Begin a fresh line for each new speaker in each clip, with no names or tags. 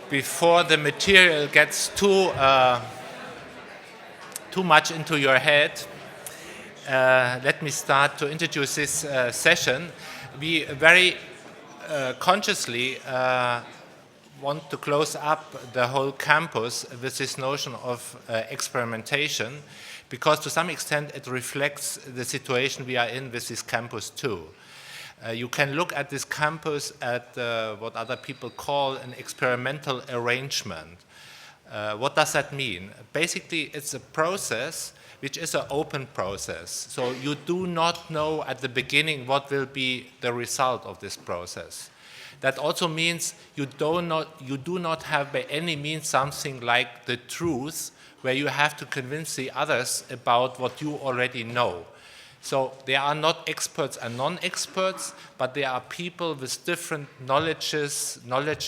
before the material gets too much into your head, let me start to introduce this session. We very consciously want to close up the whole campus with this notion of experimentation, because to some extent it reflects the situation we are in with this campus too. You can look at this campus at what other people call an experimental arrangement. What does that mean? Basically, it's a process which is an open process. So you do not know at the beginning what will be the result of this process. That also means you do not have by any means something like the truth where you have to convince the others about what you already know. So there are not experts and non-experts, but there are people with different knowledge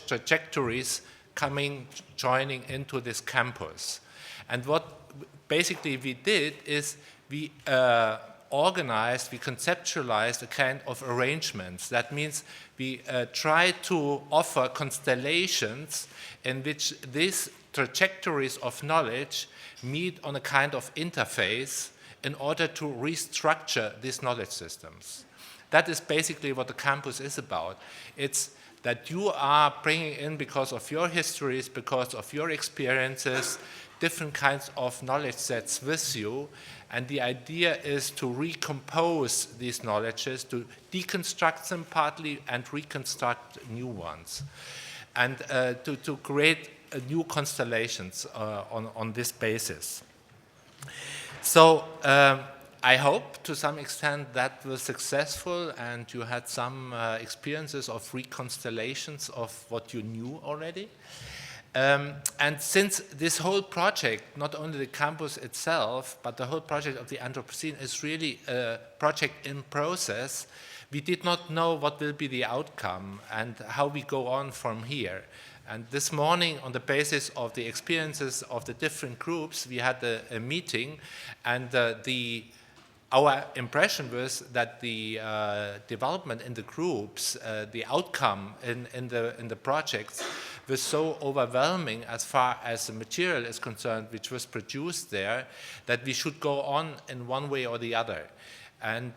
trajectories joining into this campus. And what basically we did is we conceptualized a kind of arrangements. That means we tried to offer constellations in which these trajectories of knowledge meet on a kind of interface in order to restructure these knowledge systems. That is basically what the campus is about. It's that you are bringing in, because of your histories, because of your experiences, different kinds of knowledge sets with you, and the idea is to recompose these knowledges, to deconstruct them partly and reconstruct new ones, and to create new constellations on this basis. So I hope to some extent that was successful and you had some experiences of reconstellations of what you knew already. And since this whole project, not only the campus itself, but the whole project of the Anthropocene is really a project in process, we did not know what will be the outcome and how we go on from here. And this morning, on the basis of the experiences of the different groups, we had a meeting, and our impression was that the development in the groups, the outcome in the projects, was so overwhelming as far as the material is concerned, which was produced there, that we should go on in one way or the other. And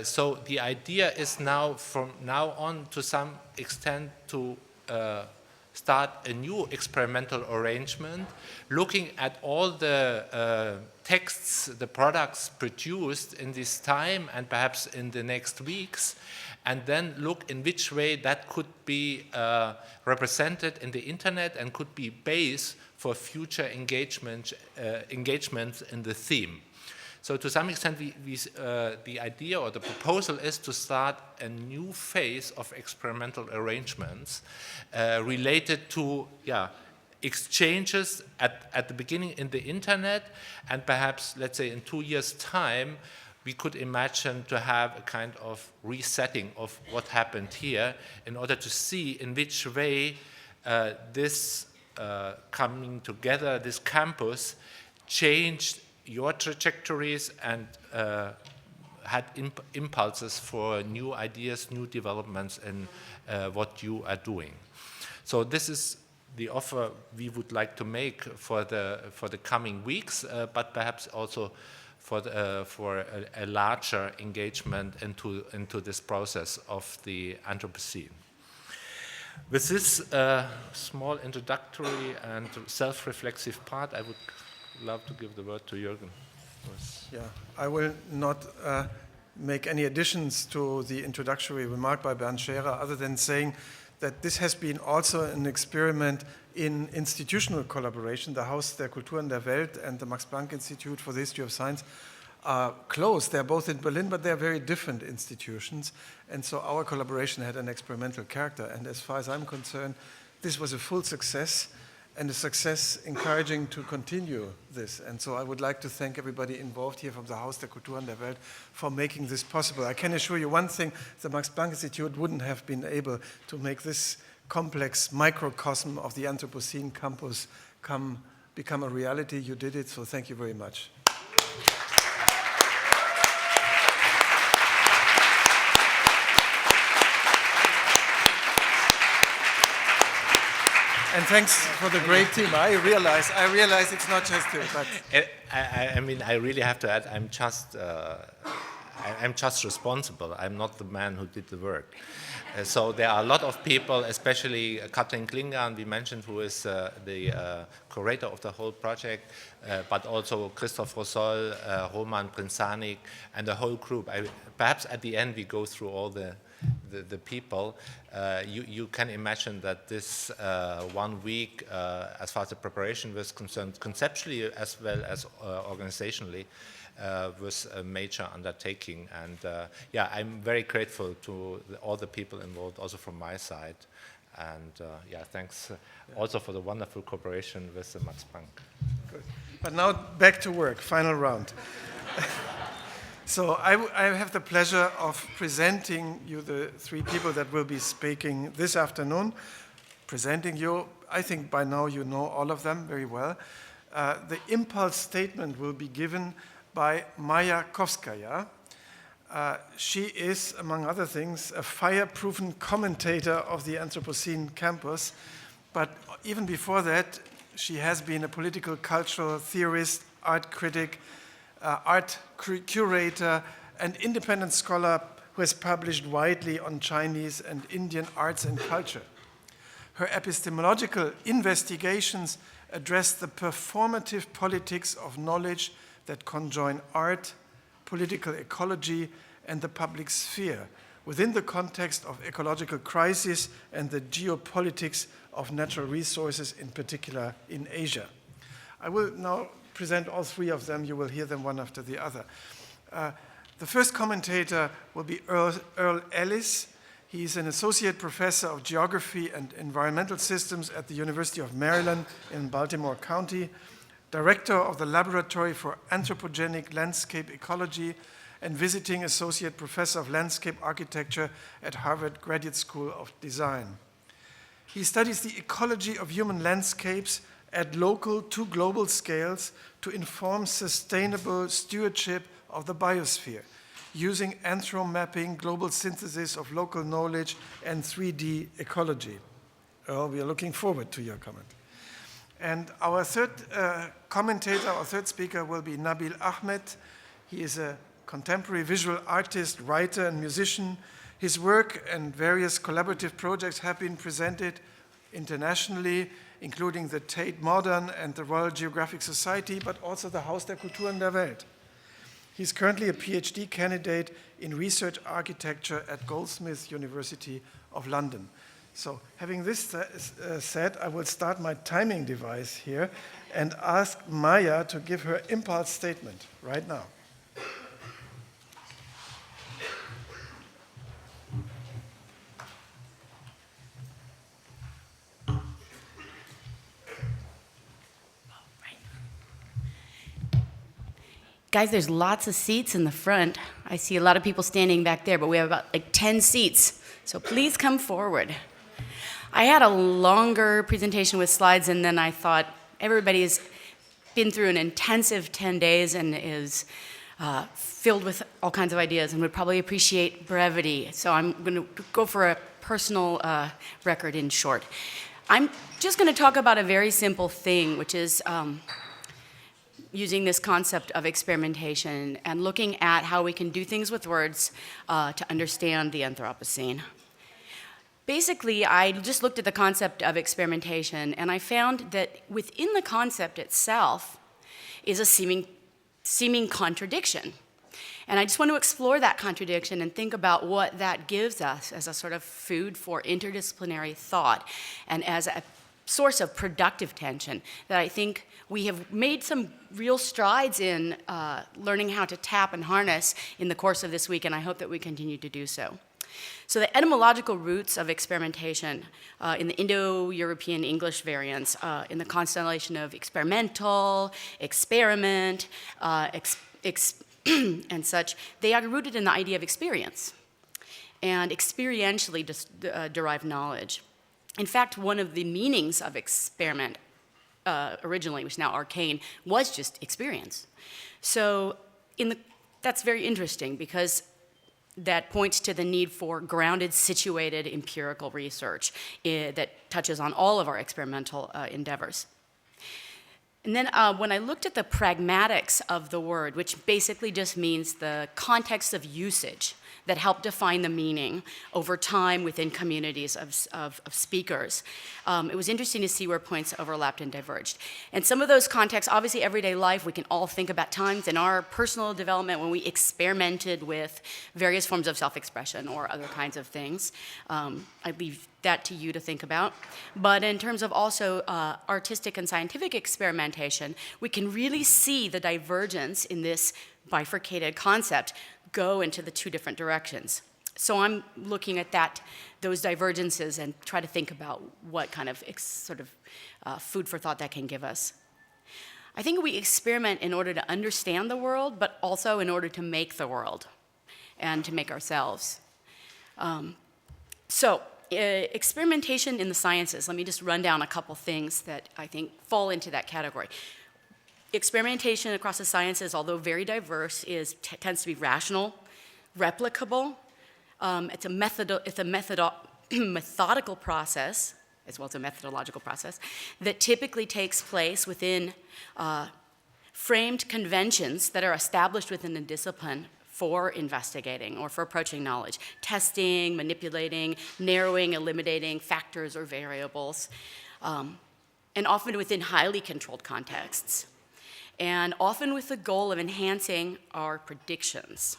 so the idea is now, from now on, to some extent, to start a new experimental arrangement, looking at all the texts, the products produced in this time and perhaps in the next weeks, and then look in which way that could be represented in the internet and could be base for future engagements in the theme. So to some extent, the idea or the proposal is to start a new phase of experimental arrangements related to exchanges at the beginning in the internet, and perhaps, let's say, in 2 years' time, we could imagine to have a kind of resetting of what happened here in order to see in which way this coming together, this campus, changed your trajectories and had impulses for new ideas, new developments in what you are doing. So this is the offer we would like to make for the coming weeks, but perhaps also for a larger engagement into this process of the Anthropocene. With this small introductory and self-reflexive part, I would love to give the word to Jürgen.
Yeah, I will not make any additions to the introductory remark by Bernd Scherer, other than saying that this has been also an experiment in institutional collaboration. The Haus der Kulturen der Welt and the Max Planck Institute for the History of Science are close. They're both in Berlin, but they're very different institutions. And so our collaboration had an experimental character. And as far as I'm concerned, this was a full success, and a success encouraging to continue this. And so I would like to thank everybody involved here from the Haus der Kulturen der Welt for making this possible. I can assure you one thing: the Max Planck Institute wouldn't have been able to make this complex microcosm of the Anthropocene campus become a reality. You did it, so thank you very much. And thanks for the great team. I realize it's not just you, but
I mean, I really have to add, I'm just responsible. I'm not the man who did the work. So there are a lot of people, especially Katrin Klingan, we mentioned, who is the curator of the whole project, but also Christoph Rossol, Roman Prinsanik, and the whole group. Perhaps at the end we go through all the people. You can imagine that this 1 week, as far as the preparation was concerned, conceptually as well as organizationally, was a major undertaking. And yeah, I'm very grateful to all the people involved, also from my side. And yeah, thanks also for the wonderful cooperation with the Max Planck.
Good. But now back to work, final round. So I have the pleasure of presenting you the 3 people that will be speaking this afternoon. Presenting you, I think by now you know all of them very well. The impulse statement will be given by Maya Kovskaya. She is, among other things, a fire-proven commentator of the Anthropocene campus. But even before that, she has been a political cultural theorist, art critic, art curator, and independent scholar who has published widely on Chinese and Indian arts and culture. Her epistemological investigations address the performative politics of knowledge that conjoin art, political ecology, and the public sphere within the context of ecological crisis and the geopolitics of natural resources, in particular in Asia. I will now present all 3 of them. You will hear them one after the other. The first commentator will be Earl Ellis. He's an associate professor of geography and environmental systems at the University of Maryland in Baltimore County, director of the Laboratory for Anthropogenic Landscape Ecology, and visiting associate professor of landscape architecture at Harvard Graduate School of Design. He studies the ecology of human landscapes at local to global scales to inform sustainable stewardship of the biosphere, using anthromapping, global synthesis of local knowledge, and 3D ecology. Earl, we are looking forward to your comment. And our third commentator, our third speaker, will be Nabil Ahmed. He is a contemporary visual artist, writer, and musician. His work and various collaborative projects have been presented internationally, including the Tate Modern and the Royal Geographic Society, but also the Haus der Kulturen der Welt. He's currently a PhD candidate in research architecture at Goldsmiths University of London. So having this said, I will start my timing device here and ask Maya to give her impulse statement right now.
Guys, there's lots of seats in the front. I see a lot of people standing back there, but we have about 10 seats. So please come forward. I had a longer presentation with slides, and then I thought everybody's been through an intensive 10 days and is filled with all kinds of ideas and would probably appreciate brevity. So I'm going to go for a personal record in short. I'm just going to talk about a very simple thing, which is using this concept of experimentation and looking at how we can do things with words to understand the Anthropocene. Basically, I just looked at the concept of experimentation, and I found that within the concept itself is a seeming contradiction. And I just want to explore that contradiction and think about what that gives us as a sort of food for interdisciplinary thought and as a source of productive tension that I think we have made some real strides in learning how to tap and harness in the course of this week, and I hope that we continue to do so. So the etymological roots of experimentation in the Indo-European English variants, in the constellation of experimental, experiment, and such, they are rooted in the idea of experience and experientially derived knowledge. In fact, one of the meanings of experiment originally, which is now arcane, was just experience. So that's very interesting because that points to the need for grounded, situated, empirical research that touches on all of our experimental endeavors. And then when I looked at the pragmatics of the word, which basically just means the context of usage that help define the meaning over time within communities of speakers, it was interesting to see where points overlapped and diverged. And some of those contexts, obviously everyday life, we can all think about times in our personal development when we experimented with various forms of self-expression or other kinds of things. I leave that to you to think about. But in terms of also artistic and scientific experimentation, we can really see the divergence in this bifurcated concept go into the two different directions. So I'm looking at those divergences and try to think about what kind of food for thought that can give us. I think we experiment in order to understand the world, but also in order to make the world and to make ourselves. Experimentation in the sciences, let me just run down a couple things that I think fall into that category. Experimentation across the sciences, although very diverse, tends to be rational, replicable. It's a methodical process, as well as a methodological process, that typically takes place within framed conventions that are established within a discipline for investigating or for approaching knowledge, testing, manipulating, narrowing, eliminating factors or variables, and often within highly controlled contexts, and often with the goal of enhancing our predictions.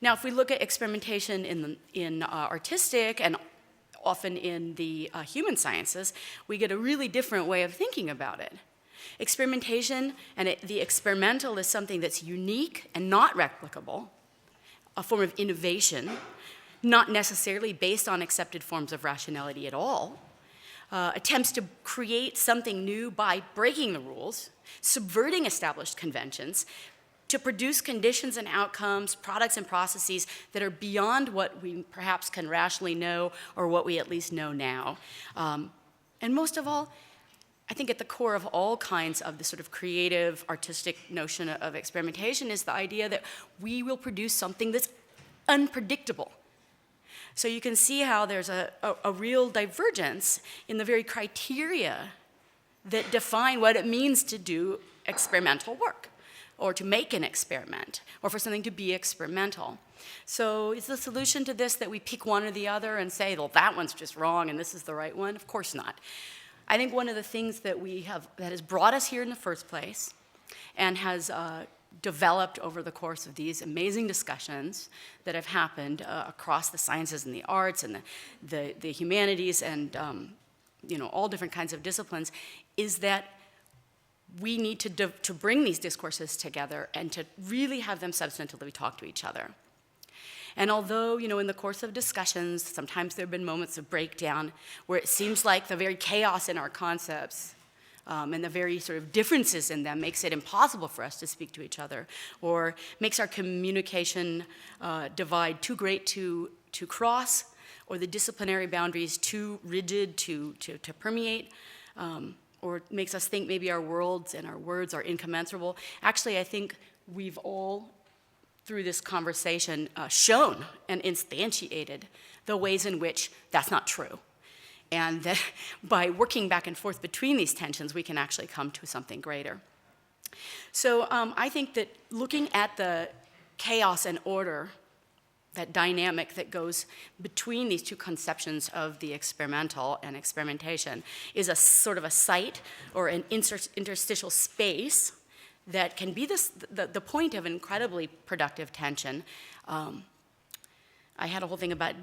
Now, if we look at experimentation in artistic and often in the human sciences, we get a really different way of thinking about it. Experimentation and the experimental is something that's unique and not replicable, a form of innovation, not necessarily based on accepted forms of rationality at all, attempts to create something new by breaking the rules, subverting established conventions, to produce conditions and outcomes, products and processes that are beyond what we perhaps can rationally know or what we at least know now. And most of all, I think at the core of all kinds of the sort of creative, artistic notion of experimentation is the idea that we will produce something that's unpredictable. So you can see how there's a real divergence in the very criteria that define what it means to do experimental work, or to make an experiment, or for something to be experimental. So is the solution to this that we pick one or the other and say, well, that one's just wrong and this is the right one? Of course not. I think one of the things that that has brought us here in the first place and has developed over the course of these amazing discussions that have happened across the sciences and the arts and the humanities and all different kinds of disciplines is that we need to bring these discourses together and to really have them substantively talk to each other. And although, in the course of discussions, sometimes there have been moments of breakdown where it seems like the very chaos in our concepts and the very sort of differences in them makes it impossible for us to speak to each other, or makes our communication divide too great to cross, or the disciplinary boundaries too rigid to permeate, or makes us think maybe our worlds and our words are incommensurable. Actually, I think we've all, through this conversation, shown and instantiated the ways in which that's not true. And that by working back and forth between these tensions, we can actually come to something greater. So I think that looking at the chaos and order, that dynamic that goes between these two conceptions of the experimental and experimentation, is a sort of a site or an interstitial space that can be the point of incredibly productive tension. I had a whole thing about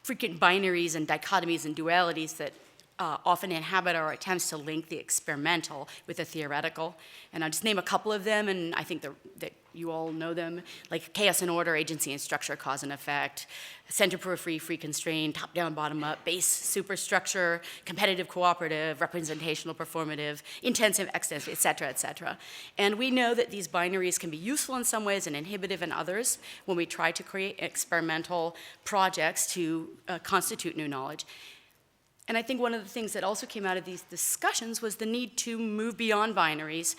frequent binaries and dichotomies and dualities that often inhabit our attempts to link the experimental with the theoretical. And I'll just name a couple of them, and I think that you all know them, like chaos and order, agency and structure, cause and effect, center periphery, free constrained, top down, bottom up, base superstructure, competitive cooperative, representational performative, intensive extensive, et cetera, et cetera. And we know that these binaries can be useful in some ways and inhibitive in others when we try to create experimental projects to constitute new knowledge. And I think one of the things that also came out of these discussions was the need to move beyond binaries,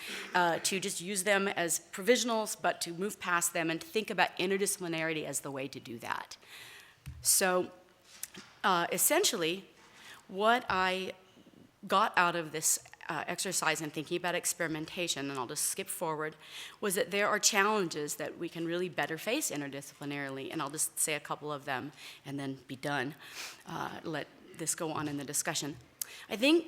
to just use them as provisionals, but to move past them and to think about interdisciplinarity as the way to do that. So essentially, what I got out of this exercise in thinking about experimentation, and I'll just skip forward, was that there are challenges that we can really better face interdisciplinarily, and I'll just say a couple of them and then be done. Let this go on in the discussion. I think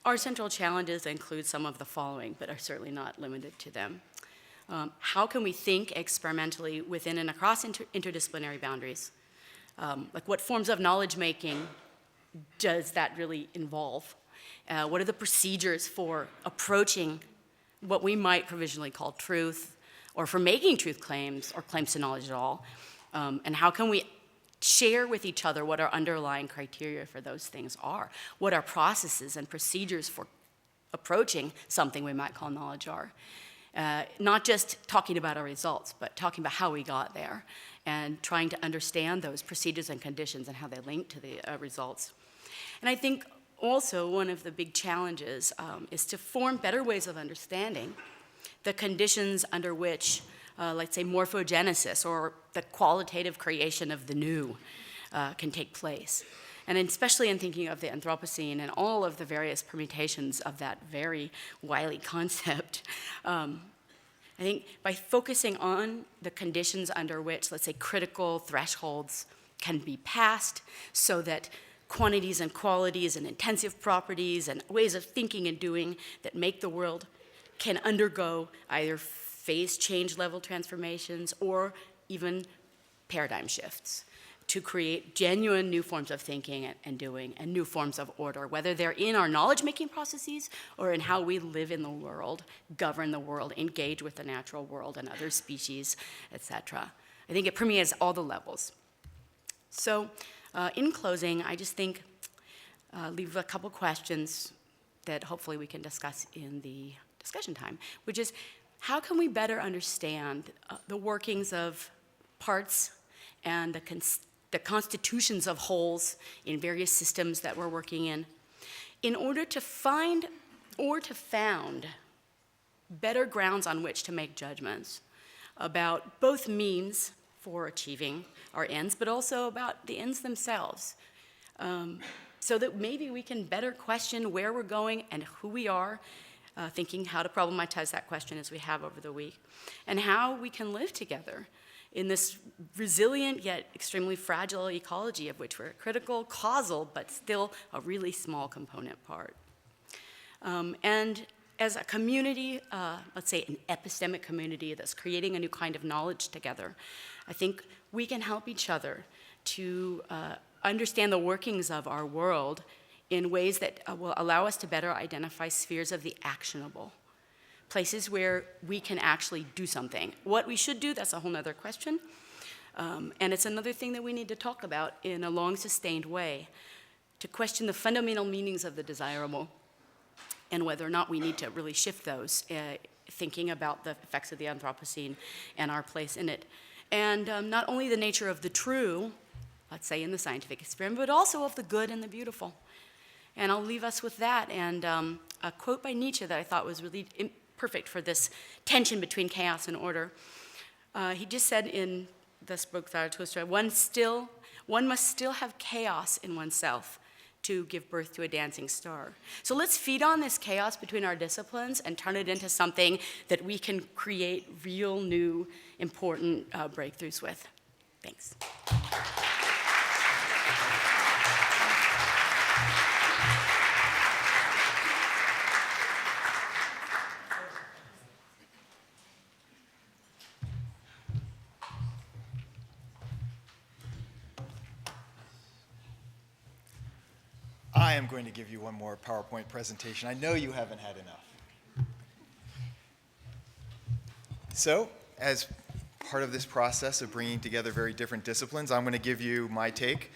our central challenges include some of the following, but are certainly not limited to them. How can we think experimentally within and across interdisciplinary boundaries? Like what forms of knowledge making does that really involve? What are the procedures for approaching what we might provisionally call truth, or for making truth claims or claims to knowledge at all? And how can we share with each other what our underlying criteria for those things are? What our processes and procedures for approaching something we might call knowledge are? Not just talking about our results, but talking about how we got there and trying to understand those procedures and conditions and how they link to the results. And I think also one of the big challenges is to form better ways of understanding the conditions under which, let's say, morphogenesis or the qualitative creation of the new can take place. And especially in thinking of the Anthropocene and all of the various permutations of that very wily concept, I think by focusing on the conditions under which, let's say, critical thresholds can be passed so that quantities and qualities and intensive properties and ways of thinking and doing that make the world can undergo either phase change level transformations or even paradigm shifts to create genuine new forms of thinking and doing and new forms of order, whether they're in our knowledge-making processes or in how we live in the world, govern the world, engage with the natural world and other species, etc. I think it permeates all the levels. So in closing, I just think leave a couple questions that hopefully we can discuss in the discussion time, which is how can we better understand the workings of parts and the constitutions of wholes in various systems that we're working in order to find or to found better grounds on which to make judgments about both means for achieving our ends, but also about the ends themselves, so that maybe we can better question where we're going and who we are, thinking how to problematize that question as we have over the week, and how we can live together in this resilient yet extremely fragile ecology of which we're a critical, causal, but still a really small component part. And as a community, let's say an epistemic community that's creating a new kind of knowledge together, I think we can help each other to understand the workings of our world in ways that will allow us to better identify spheres of the actionable, places where we can actually do something. What we should do, that's a whole other question. And it's another thing that we need to talk about in a long, sustained way, to question the fundamental meanings of the desirable and whether or not we need to really shift those, thinking about the effects of the Anthropocene and our place in it. And not only the nature of the true, let's say in the scientific experiment, but also of the good and the beautiful. And I'll leave us with that and a quote by Nietzsche that I thought was really perfect for this tension between chaos and order. He just said in this book, Zarathustra, one must still have chaos in oneself to give birth to a dancing star. So let's feed on this chaos between our disciplines and turn it into something that we can create real, new, important breakthroughs with. Thanks.
I am going to give you one more PowerPoint presentation. I know you haven't had enough. So, as part of this process of bringing together very different disciplines, I'm going to give you my take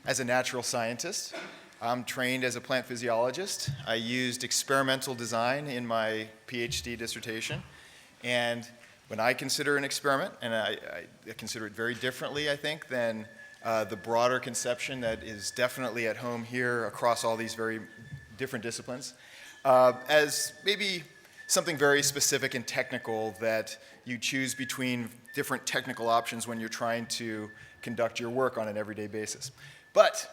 as a natural scientist. I'm trained as a plant physiologist. I used experimental design in my PhD dissertation. And when I consider an experiment, and I consider it very differently, I think, than the broader conception that is definitely at home here across all these very different disciplines, as maybe something very specific and technical that you choose between different technical options when you're trying to conduct your work on an everyday basis. But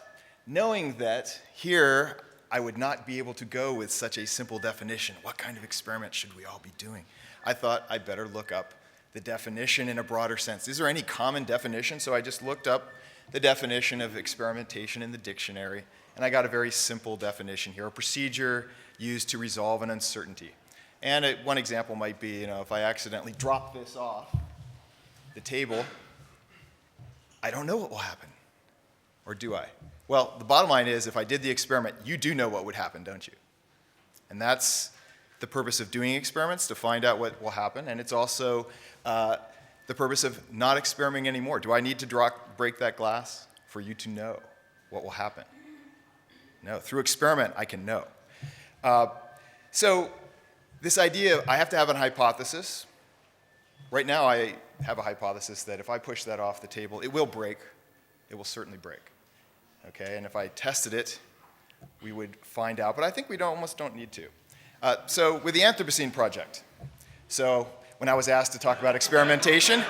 knowing that here I would not be able to go with such a simple definition, what kind of experiment should we all be doing? I thought I'd better look up the definition in a broader sense. Is there any common definition? So I just looked up the definition of experimentation in the dictionary, and I got a very simple definition here, a procedure used to resolve an uncertainty. And one example might be, if I accidentally drop this off the table, I don't know what will happen. Or do I? Well, the bottom line is, if I did the experiment, you do know what would happen, don't you? And that's the purpose of doing experiments, to find out what will happen. And it's also the purpose of not experimenting anymore. Do I need to break that glass for you to know what will happen? No. Through experiment, I can know. So this idea, I have to have a hypothesis. Right now, I have a hypothesis that if I push that off the table, it will break. It will certainly break. Okay, and if I tested it, we would find out. But I think we almost don't need to. So with the Anthropocene project, so when I was asked to talk about experimentation,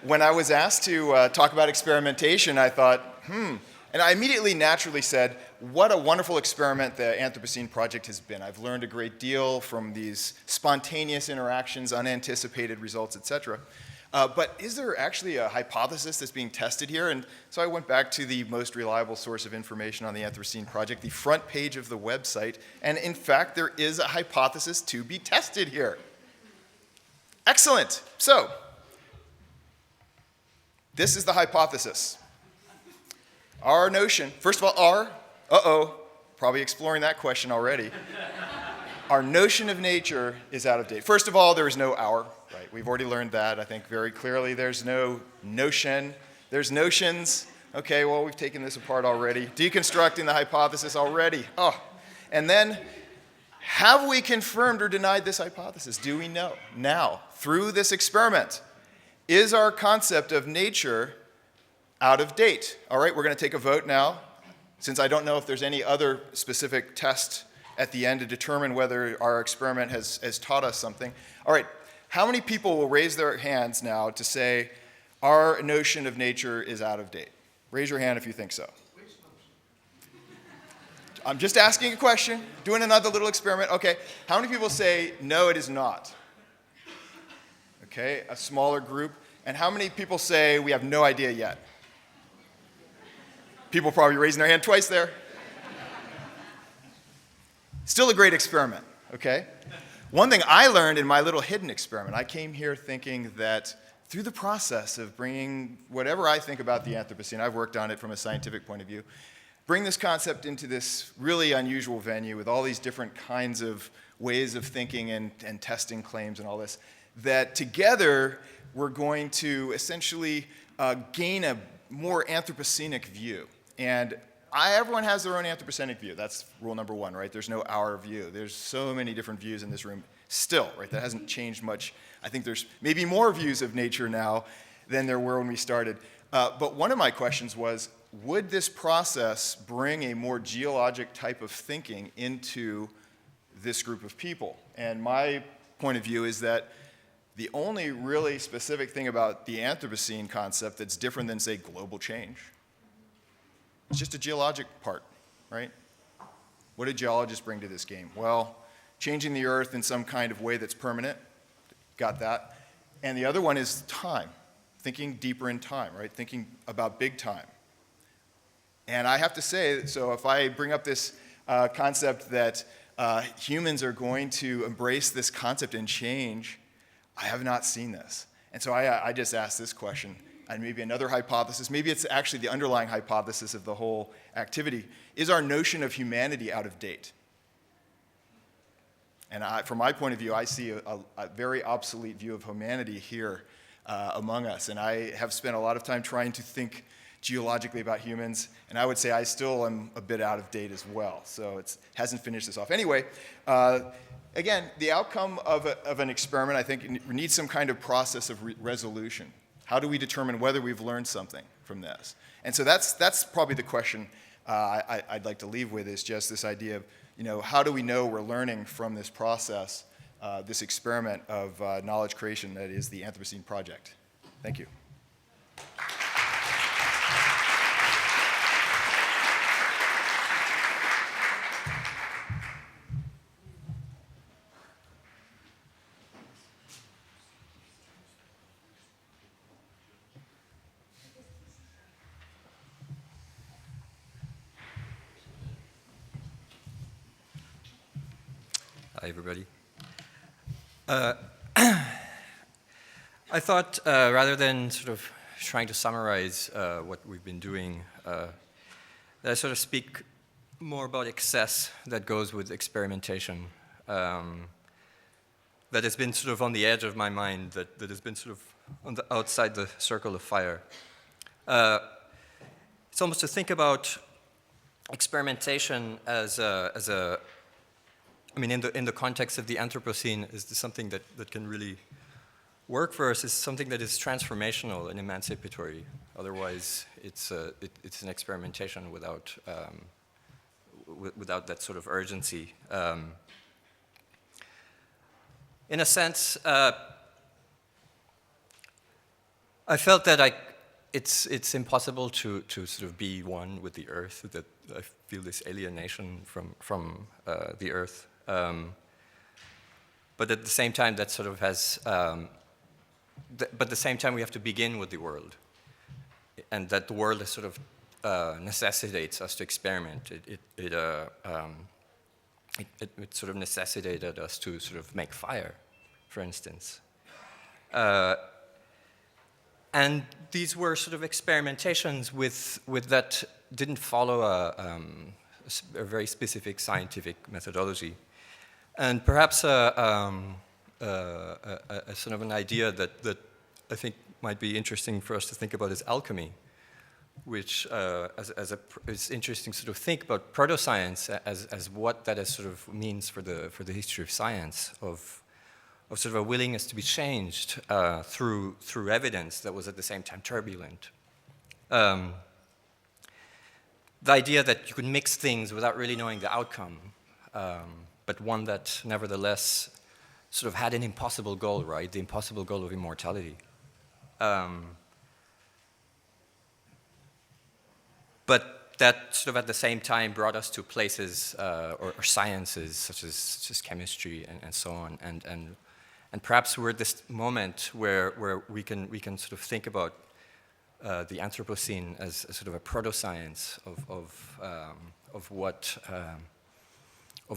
when I was asked to talk about experimentation, I thought, and I immediately naturally said, what a wonderful experiment the Anthropocene project has been. I've learned a great deal from these spontaneous interactions, unanticipated results, etc. But is there actually a hypothesis that's being tested here? And so I went back to the most reliable source of information on the Anthropocene project, the front page of the website, and in fact, there is a hypothesis to be tested here. Excellent. So, this is the hypothesis. Our notion, first of all, probably exploring that question already. Our notion of nature is out of date. First of all, there is no our, right? We've already learned that, I think, very clearly. There's no notion. There's notions. Okay, well, we've taken this apart already. Deconstructing the hypothesis already. And then, have we confirmed or denied this hypothesis? Do we know? Now, through this experiment, is our concept of nature out of date? All right, we're going to take a vote now. Since I don't know if there's any other specific test at the end to determine whether our experiment has taught us something. All right, how many people will raise their hands now to say our notion of nature is out of date? Raise your hand if you think so. I'm just asking a question, doing another little experiment. Okay, how many people say no, it is not? Okay, a smaller group. And how many people say we have no idea yet? People probably raising their hand twice there. Still a great experiment, okay? One thing I learned in my little hidden experiment, I came here thinking that through the process of bringing whatever I think about the Anthropocene, I've worked on it from a scientific point of view, bring this concept into this really unusual venue with all these different kinds of ways of thinking and testing claims and all this, that together we're going to essentially gain a more anthropocenic view. And everyone has their own anthropocenic view. That's rule number one, right? There's no our view. There's so many different views in this room still, right? That hasn't changed much. I think there's maybe more views of nature now than there were when we started. But one of my questions was, would this process bring a more geologic type of thinking into this group of people? And my point of view is that the only really specific thing about the Anthropocene concept that's different than, say, global change, it's just a geologic part, right? What do geologists bring to this game? Well, changing the earth in some kind of way that's permanent, got that. And the other one is time, thinking deeper in time, right? Thinking about big time. And I have to say, so if I bring up this concept that humans are going to embrace this concept and change, I have not seen this. And so I just asked this question, and maybe another hypothesis, maybe it's actually the underlying hypothesis of the whole activity. Is our notion of humanity out of date? And from my point of view, I see a very obsolete view of humanity here among us. And I have spent a lot of time trying to think geologically about humans, and I would say I still am a bit out of date as well. So it hasn't finished this off. Anyway, again, the outcome of an experiment, I think, needs some kind of process of resolution. How do we determine whether we've learned something from this? And so that's probably the question I'd like to leave with, is just this idea of, how do we know we're learning from this process, this experiment of knowledge creation that is the Anthropocene Project? Thank you.
Hi, everybody. I thought rather than sort of trying to summarize what we've been doing, that I sort of speak more about excess that goes with experimentation. That has been sort of on the edge of my mind, that has been sort of on the outside the circle of fire. It's almost to think about experimentation as a I mean, in the context of the Anthropocene, is this something that can really work for us? Is something that is transformational and emancipatory. Otherwise, it's an experimentation without without that sort of urgency. In a sense, I felt that it's impossible to sort of be one with the earth. That I feel this alienation from the earth. But at the same time, that sort of has. But at the same time, we have to begin with the world, and that the world is sort of necessitates us to experiment. It sort of necessitated us to sort of make fire, for instance. And these were sort of experimentations with that didn't follow a very specific scientific methodology. And perhaps a sort of an idea that I think might be interesting for us to think about is alchemy, which is interesting to sort of think about proto-science as what that is sort of means for the history of science, of sort of a willingness to be changed through evidence that was at the same time turbulent. The idea that you could mix things without really knowing the outcome, but one that nevertheless sort of had an impossible goal, right? The impossible goal of immortality. But that sort of at the same time brought us to places or sciences such as chemistry and so on. And perhaps we're at this moment where we can sort of think about the Anthropocene as sort of a proto-science of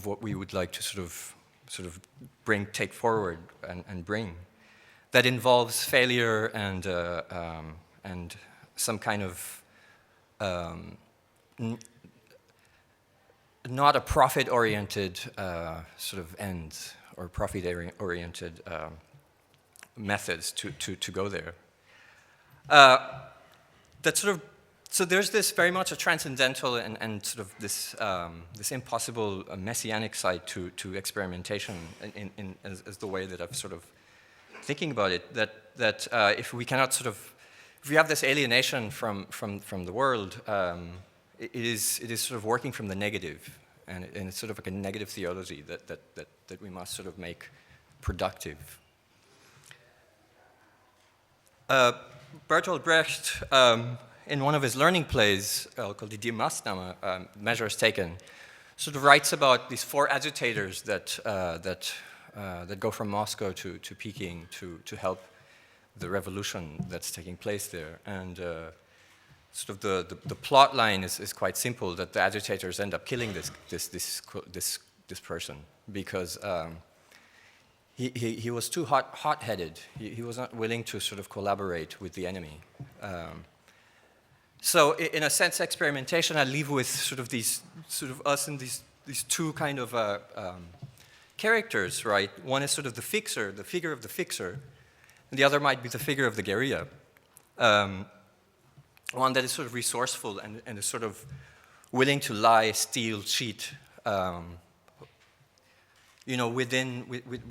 what we would like to sort of take forward and bring, that involves failure and some kind of not a profit-oriented sort of end or profit-oriented methods to go there. That sort of So there's this very much a transcendental and sort of this impossible messianic side to experimentation as the way that I'm sort of thinking about it. That if we cannot sort of, if we have this alienation from the world, it is sort of working from the negative, and it's sort of like a negative theology that we must sort of make productive. Bertolt Brecht, in one of his learning plays called Die Maßnahme, Measures Taken, sort of writes about these 4 agitators that go from Moscow to Peking to help the revolution that's taking place there. And sort of the plot line is quite simple, that the agitators end up killing this person because he was too hot-headed. He was not willing to sort of collaborate with the enemy. So in a sense, experimentation, I leave with sort of these, sort of us and these 2 kind of characters, right? One is sort of the fixer, the figure of the fixer, and the other might be the figure of the guerrilla. One that is sort of resourceful and is sort of willing to lie, steal, cheat, you know, with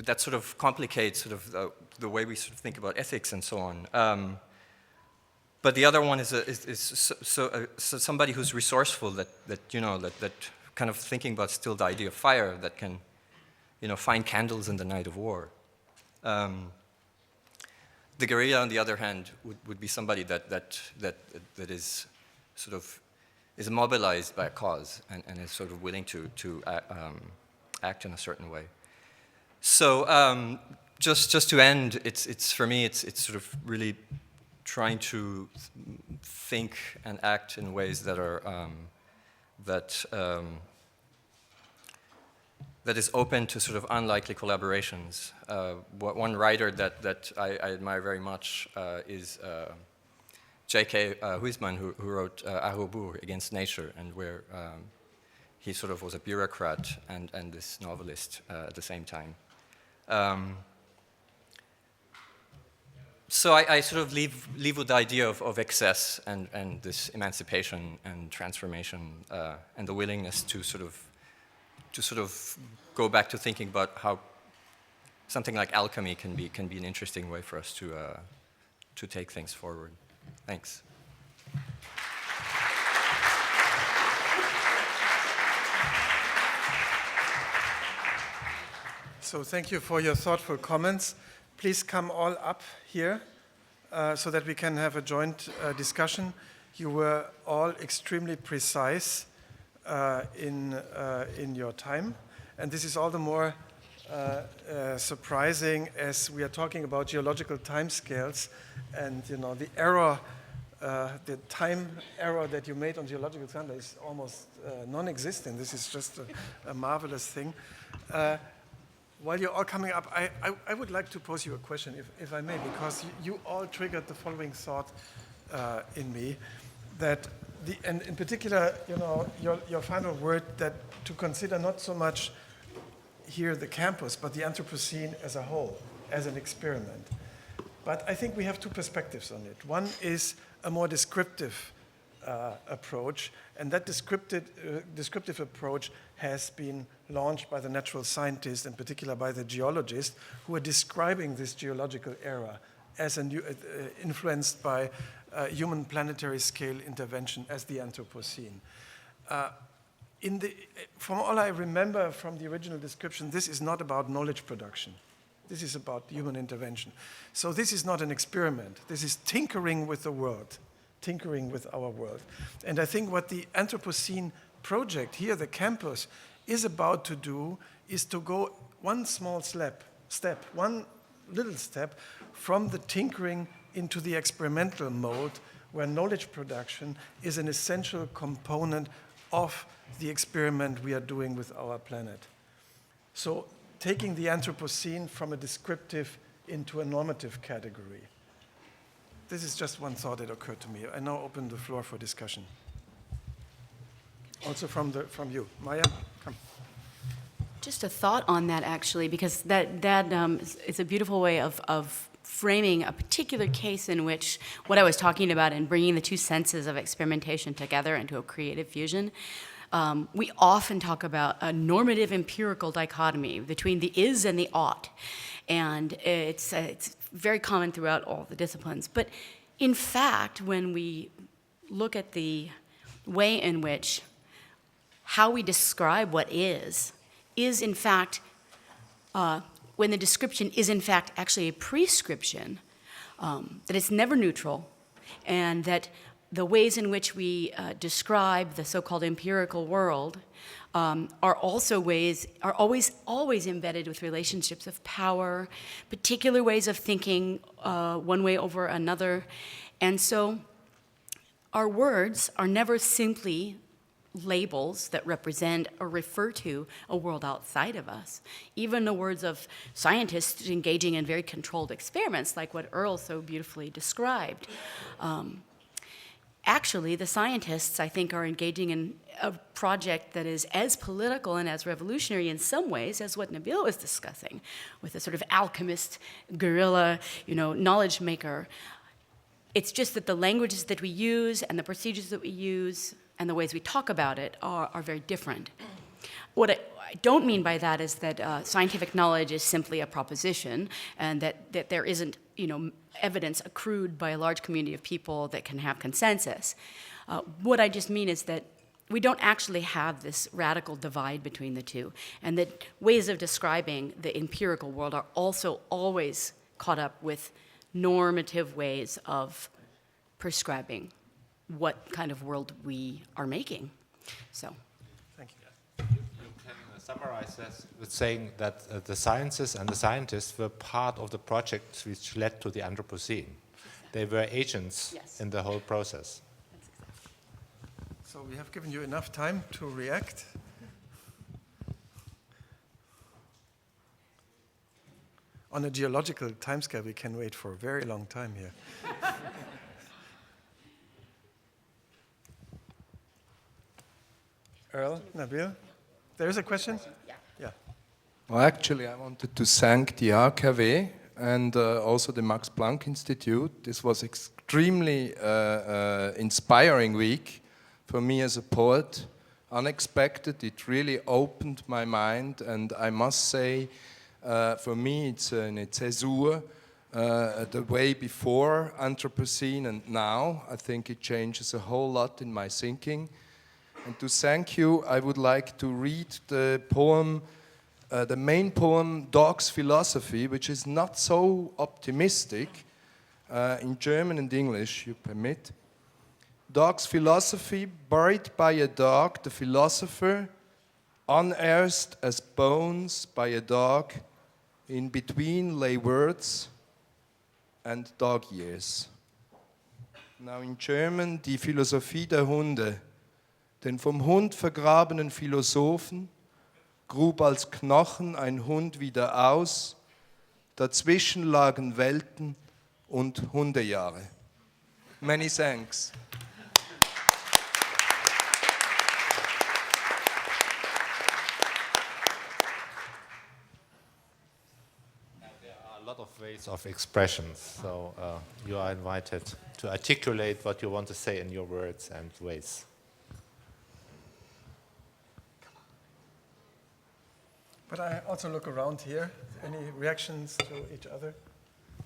that sort of complicates sort of the way we sort of think about ethics and so on. but the other one is somebody who's resourceful, that kind of thinking about still the idea of fire, that can, find candles in the night of war. The guerrilla, on the other hand, would be somebody that is sort of is mobilized by a cause and is sort of willing to act in a certain way. So just to end, it's for me, it's sort of really trying to think and act in ways that are that is open to sort of unlikely collaborations. One writer that I admire very much is J.K. Huysman, who wrote À rebours, Against Nature, and where he sort of was a bureaucrat and this novelist at the same time. So I sort of leave with the idea of excess and this emancipation and transformation and the willingness to sort of go back to thinking about how something like alchemy can be an interesting way for us to take things forward. Thanks.
So thank you for your thoughtful comments. Please come all up here so that we can have a joint discussion. You were all extremely precise in your time, and this is all the more surprising as we are talking about geological timescales, and the error, the time error that you made on geological time is almost non-existent. This is just a marvelous thing. While you're all coming up, I would like to pose you a question, if I may, because you all triggered the following thought in me, that and in particular, your final word, that to consider not so much here the campus, but the Anthropocene as a whole, as an experiment. But I think we have two perspectives on it. One is a more descriptive approach, and that descriptive approach has been launched by the natural scientists, in particular by the geologists, who are describing this geological era as influenced by human planetary scale intervention as the Anthropocene. From all I remember from the original description, this is not about knowledge production. This is about human intervention. So this is not an experiment. This is tinkering with the world, tinkering with our world. And I think what the Anthropocene project here, the campus, is about to do is to go one small step, one little step from the tinkering into the experimental mode, where knowledge production is an essential component of the experiment we are doing with our planet. So taking the Anthropocene from a descriptive into a normative category. This is just one thought that occurred to me. I now open the floor for discussion. Also from you. Maya, come.
Just a thought on that, actually, because that is a beautiful way of framing a particular case in which what I was talking about and bringing the two senses of experimentation together into a creative fusion. We often talk about a normative empirical dichotomy between the is and the ought, and it's very common throughout all the disciplines. But in fact, when we look at the way in which how we describe what is in fact, when the description is in fact actually a prescription, that it's never neutral, and that the ways in which we describe the so-called empirical world are always embedded with relationships of power, particular ways of thinking one way over another. And so our words are never simply labels that represent or refer to a world outside of us. Even the words of scientists engaging in very controlled experiments, like what Earl so beautifully described. Actually, the scientists, I think, are engaging in a project that is as political and as revolutionary in some ways as what Nabil was discussing, with a sort of alchemist, guerrilla, knowledge maker. It's just that the languages that we use and the procedures that we use and the ways we talk about it are very different. What I don't mean by that is that scientific knowledge is simply a proposition, and that there isn't, evidence accrued by a large community of people that can have consensus. What I just mean is that we don't actually have this radical divide between the two, and that ways of describing the empirical world are also always caught up with normative ways of prescribing what kind of world we are making. So.
Thank you.
You can summarize that with saying that the sciences and the scientists were part of the project which led to the Anthropocene. They were agents in the whole process.
So we have given you enough time to react. On a geological timescale, we can wait for a very long time here. Earl, Nabil, there is a question? Yeah.
Well, actually, I wanted to thank the AKW and also the Max Planck Institute. This was extremely inspiring week for me as a poet. Unexpected, it really opened my mind, and I must say, for me, it's a césure. The way before Anthropocene and now, I think it changes a whole lot in my thinking. And to thank you, I would like to read the poem, the main poem, Dog's Philosophy, which is not so optimistic, in German and English, you permit. Dog's philosophy, buried by a dog, the philosopher, unearthed as bones by a dog, in between lay words and dog years. Now in German, die Philosophie der Hunde, den vom Hund vergrabenen Philosophen, grub als Knochen ein Hund wieder aus, dazwischen lagen Welten und Hundejahre. Many thanks.
A lot of ways of expressions, so you are invited to articulate what you want to say in your words and ways.
But I also look around here. Any reactions to each other?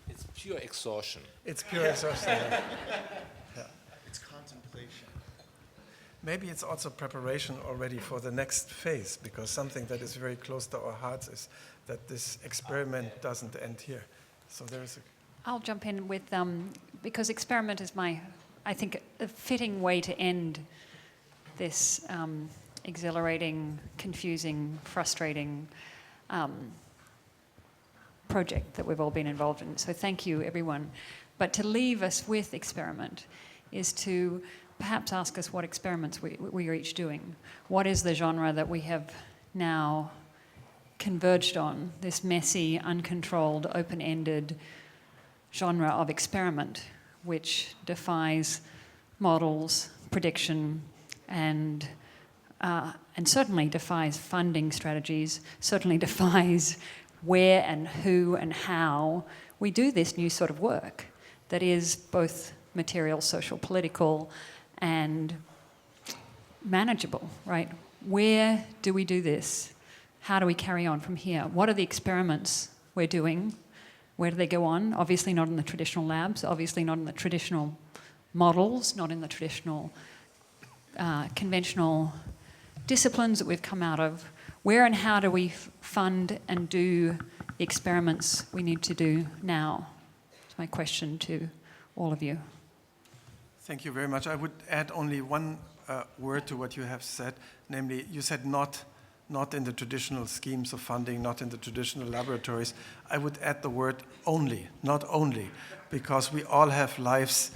It's pure exhaustion.
It's pure exhaustion. Yeah.
It's contemplation.
Maybe it's also preparation already for the next phase, because something that is very close to our hearts is that this experiment doesn't end here. So there is a...
I'll jump in with, because experiment is I think, a fitting way to end this exhilarating, confusing, frustrating project that we've all been involved in. So thank you, everyone. But to leave us with experiment is to perhaps ask us what experiments we are each doing. What is the genre that we have now converged on, this messy, uncontrolled, open-ended genre of experiment, which defies models, prediction, and certainly defies funding strategies, certainly defies where and who and how we do this new sort of work that is both material, social, political, and manageable, right? Where do we do this? How do we carry on from here? What are the experiments we're doing? Where do they go on? Obviously not in the traditional labs, obviously not in the traditional models, not in the traditional conventional disciplines that we've come out of. Where and how do we fund and do the experiments we need to do now? It's my question to all of you.
Thank you very much. I would add only one word to what you have said, namely, you said not in the traditional schemes of funding, not in the traditional laboratories. I would add the word only, not only, because we all have lives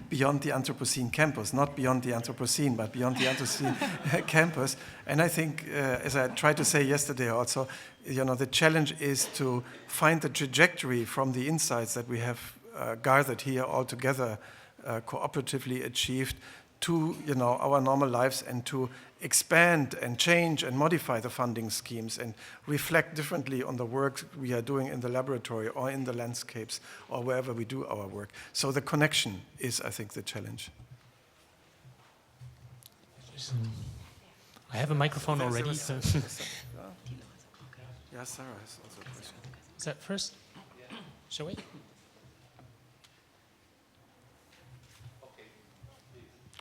beyond the Anthropocene campus, not beyond the Anthropocene, but beyond the Anthropocene campus. And I think, as I tried to say yesterday also, the challenge is to find the trajectory from the insights that we have gathered here all together, cooperatively achieved, to our normal lives, and to expand and change and modify the funding schemes and reflect differently on the work we are doing in the laboratory or in the landscapes or wherever we do our work. So the connection is, I think, the challenge.
I have a microphone already.
Yeah, Sarah has also a question.
Is that first? Shall we?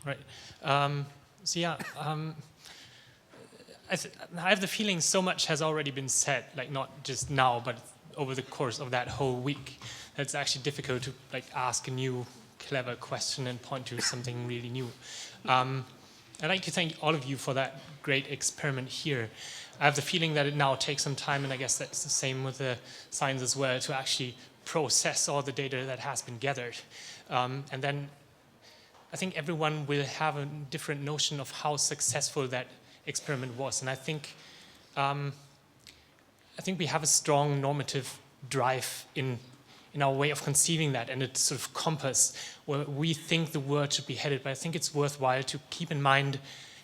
Right. So yeah, I have the feeling so much has already been said, like not just now, but over the course of that whole week. That it's actually difficult to like ask a new clever question and point to something really new. I'd like to thank all of you for that great experiment here. I have the feeling that it now takes some time, and I guess that's the same with the science as well, to actually process all the data that has been gathered. And then I think everyone will have a different notion of how successful that experiment was. And I think we have a strong normative drive in our way of conceiving that, and it's sort of compass where we think the world should be headed. But I think it's worthwhile to keep in mind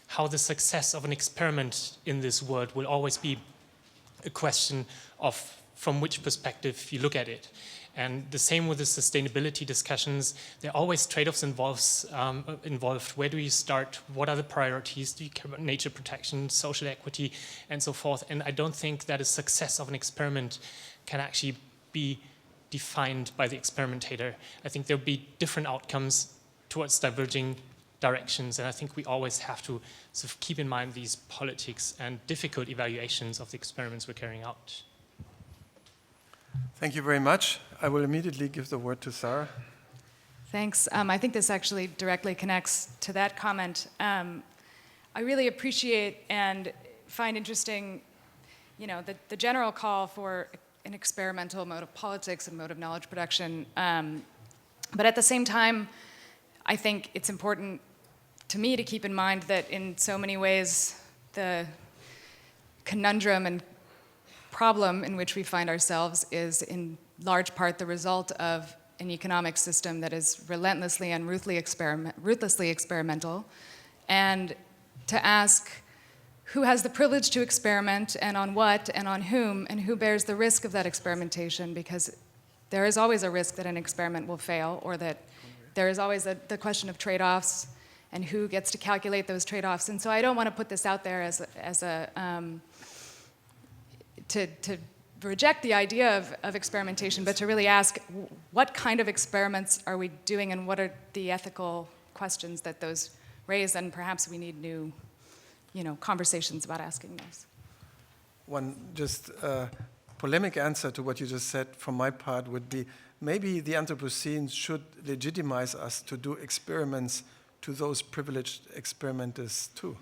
how the success of an experiment in this world will always be a question of from which perspective you look at it. And the same with the sustainability discussions. There are always trade-offs involved. Where do you start? What are the priorities? Do you care about nature protection, social equity, and so forth? And I don't think that a success of an experiment can actually be defined by the experimentator. I think there'll be different outcomes towards diverging directions, and I think we always have to sort of keep in mind these politics and difficult evaluations of the experiments we're carrying out.
Thank you very much. I will immediately give the word to Sarah.
Thanks. I think this actually directly connects to that comment. I really appreciate and find interesting, the general call for an experimental mode of politics and mode of knowledge production. But at the same time, I think it's important to me to keep in mind that in so many ways, the conundrum and problem in which we find ourselves is in large part the result of an economic system that is relentlessly and ruthlessly experimental. And to ask who has the privilege to experiment and on what and on whom and who bears the risk of that experimentation, because there is always a risk that an experiment will fail, or that there is always the question of trade-offs and who gets to calculate those trade-offs. And so I don't want to put this out there to reject the idea of experimentation, but to really ask what kind of experiments are we doing and what are the ethical questions that those raise, and perhaps we need new conversations about asking those.
One just polemic answer to what you just said from my part would be, maybe the Anthropocene should legitimize us to do experiments to those privileged experimenters too.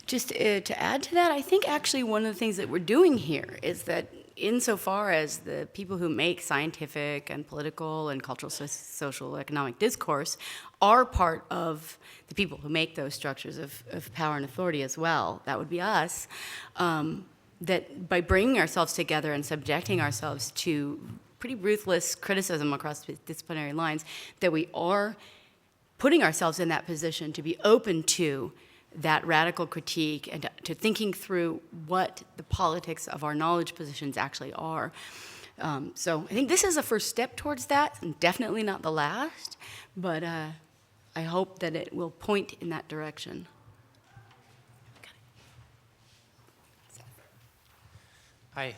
Just to add to that, I think actually one of the things that we're doing here is that insofar as the people who make scientific and political and cultural, social, economic discourse are part of the people who make those structures of power and authority as well, that would be us, that by bringing ourselves together and subjecting ourselves to pretty ruthless criticism across disciplinary lines, that we are putting ourselves in that position to be open to that radical critique and to thinking through what the politics of our knowledge positions actually are. So I think this is a first step towards that, and definitely not the last, but I hope that it will point in that direction.
Hi.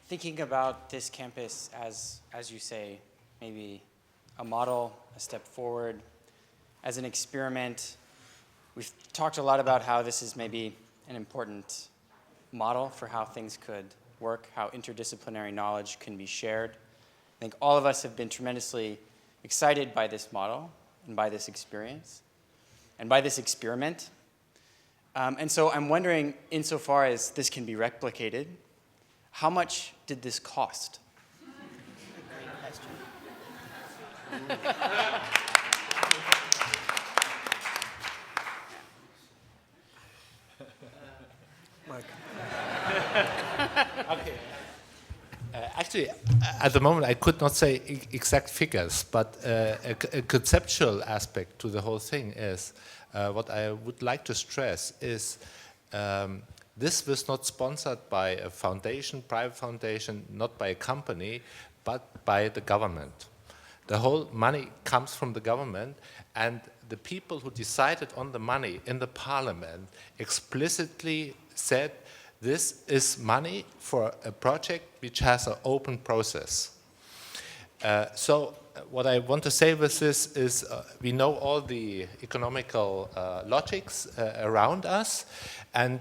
Thinking about this campus as you say, maybe a model, a step forward, as an experiment. We've talked a lot about how this is maybe an important model for how things could work, how interdisciplinary knowledge can be shared. I think all of us have been tremendously excited by this model and by this experience and by this experiment. And so I'm wondering, insofar as this can be replicated, how much did this cost?
Great question.
Mike.
Okay. Actually, at the moment, I could not say exact figures, but a conceptual aspect to the whole thing is what I would like to stress is this was not sponsored by a foundation, private foundation, not by a company, but by the government. The whole money comes from the government, and the people who decided on the money in the parliament explicitly said this is money for a project which has an open process. So what I want to say with this is we know all the economical logics around us, and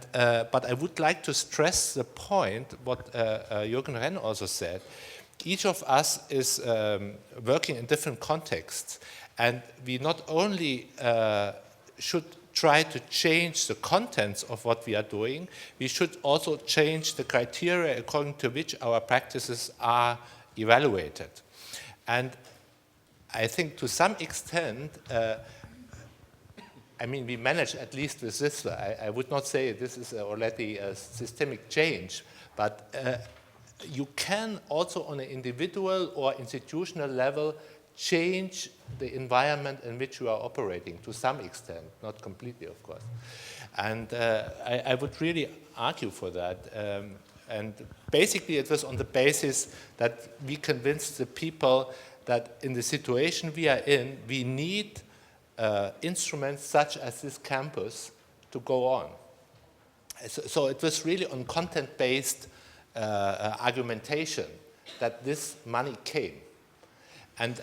but I would like to stress the point what Jürgen Renn also said. Each of us is working in different contexts, and we not only should try to change the contents of what we are doing, we should also change the criteria according to which our practices are evaluated. And I think to some extent, I mean, we manage at least with this. I would not say this is already a systemic change, but you can also on an individual or institutional level change the environment in which you are operating to some extent, not completely, of course. And I would really argue for that. And basically it was on the basis that we convinced the people that in the situation we are in, we need instruments such as this campus to go on. So it was really on content-based argumentation that this money came. And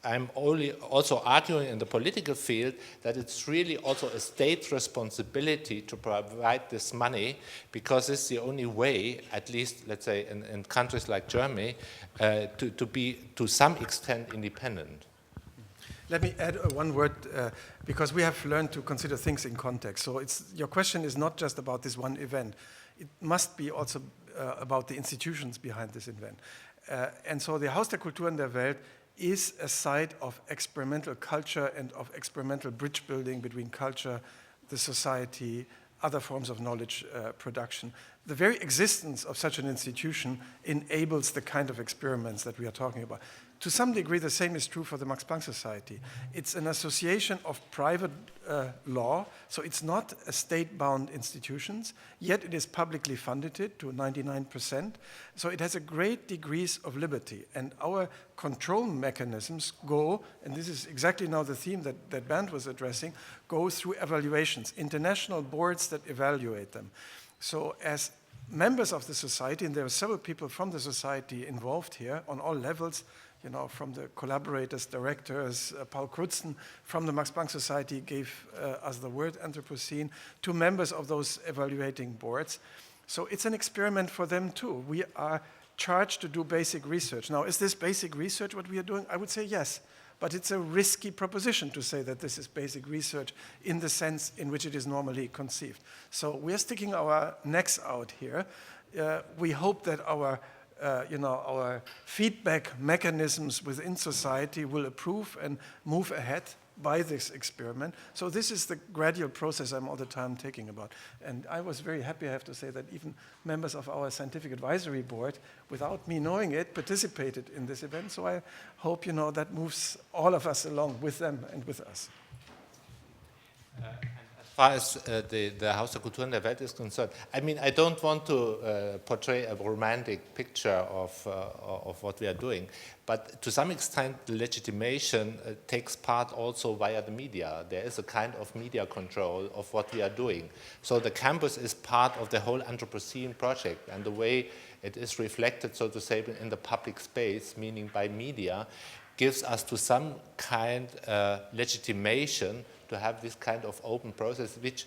I'm also arguing in the political field that it's really also a state responsibility to provide this money, because it's the only way, at least let's say in countries like Germany, to be to some extent independent.
Let me add one word, because we have learned to consider things in context. So your question is not just about this one event. It must be also about the institutions behind this event. And so the Haus der Kultur in der Welt is a site of experimental culture and of experimental bridge building between culture, the society, other forms of knowledge production. The very existence of such an institution enables the kind of experiments that we are talking about. To some degree, the same is true for the Max Planck Society. It's an association of private law, so it's not a state-bound institutions, yet it is publicly funded to 99%. So it has a great degrees of liberty. And our control mechanisms go, and this is exactly now the theme that Bernd was addressing, go through evaluations, international boards that evaluate them. So as members of the society, and there are several people from the society involved here on all levels, you know, from the collaborators, directors, Paul Crutzen from the Max Planck Society gave us the word Anthropocene, to members of those evaluating boards. So it's an experiment for them too. We are charged to do basic research. Now, is this basic research what we are doing? I would say yes, but it's a risky proposition to say that this is basic research in the sense in which it is normally conceived. So we're sticking our necks out here. We hope that our feedback mechanisms within society will approve and move ahead by this experiment. So this is the gradual process I'm all the time taking about. And I was very happy, I have to say, that even members of our scientific advisory board, without me knowing it, participated in this event. So I hope, you know, that moves all of us along with them and with us.
As far as the Haus der Kultur in der Welt is concerned, I mean, I don't want to portray a romantic picture of what we are doing, but to some extent the legitimation takes part also via the media. There is a kind of media control of what we are doing. So the campus is part of the whole Anthropocene project, and the way it is reflected, so to say, in the public space, meaning by media, gives us to some kind legitimation to have this kind of open process, which,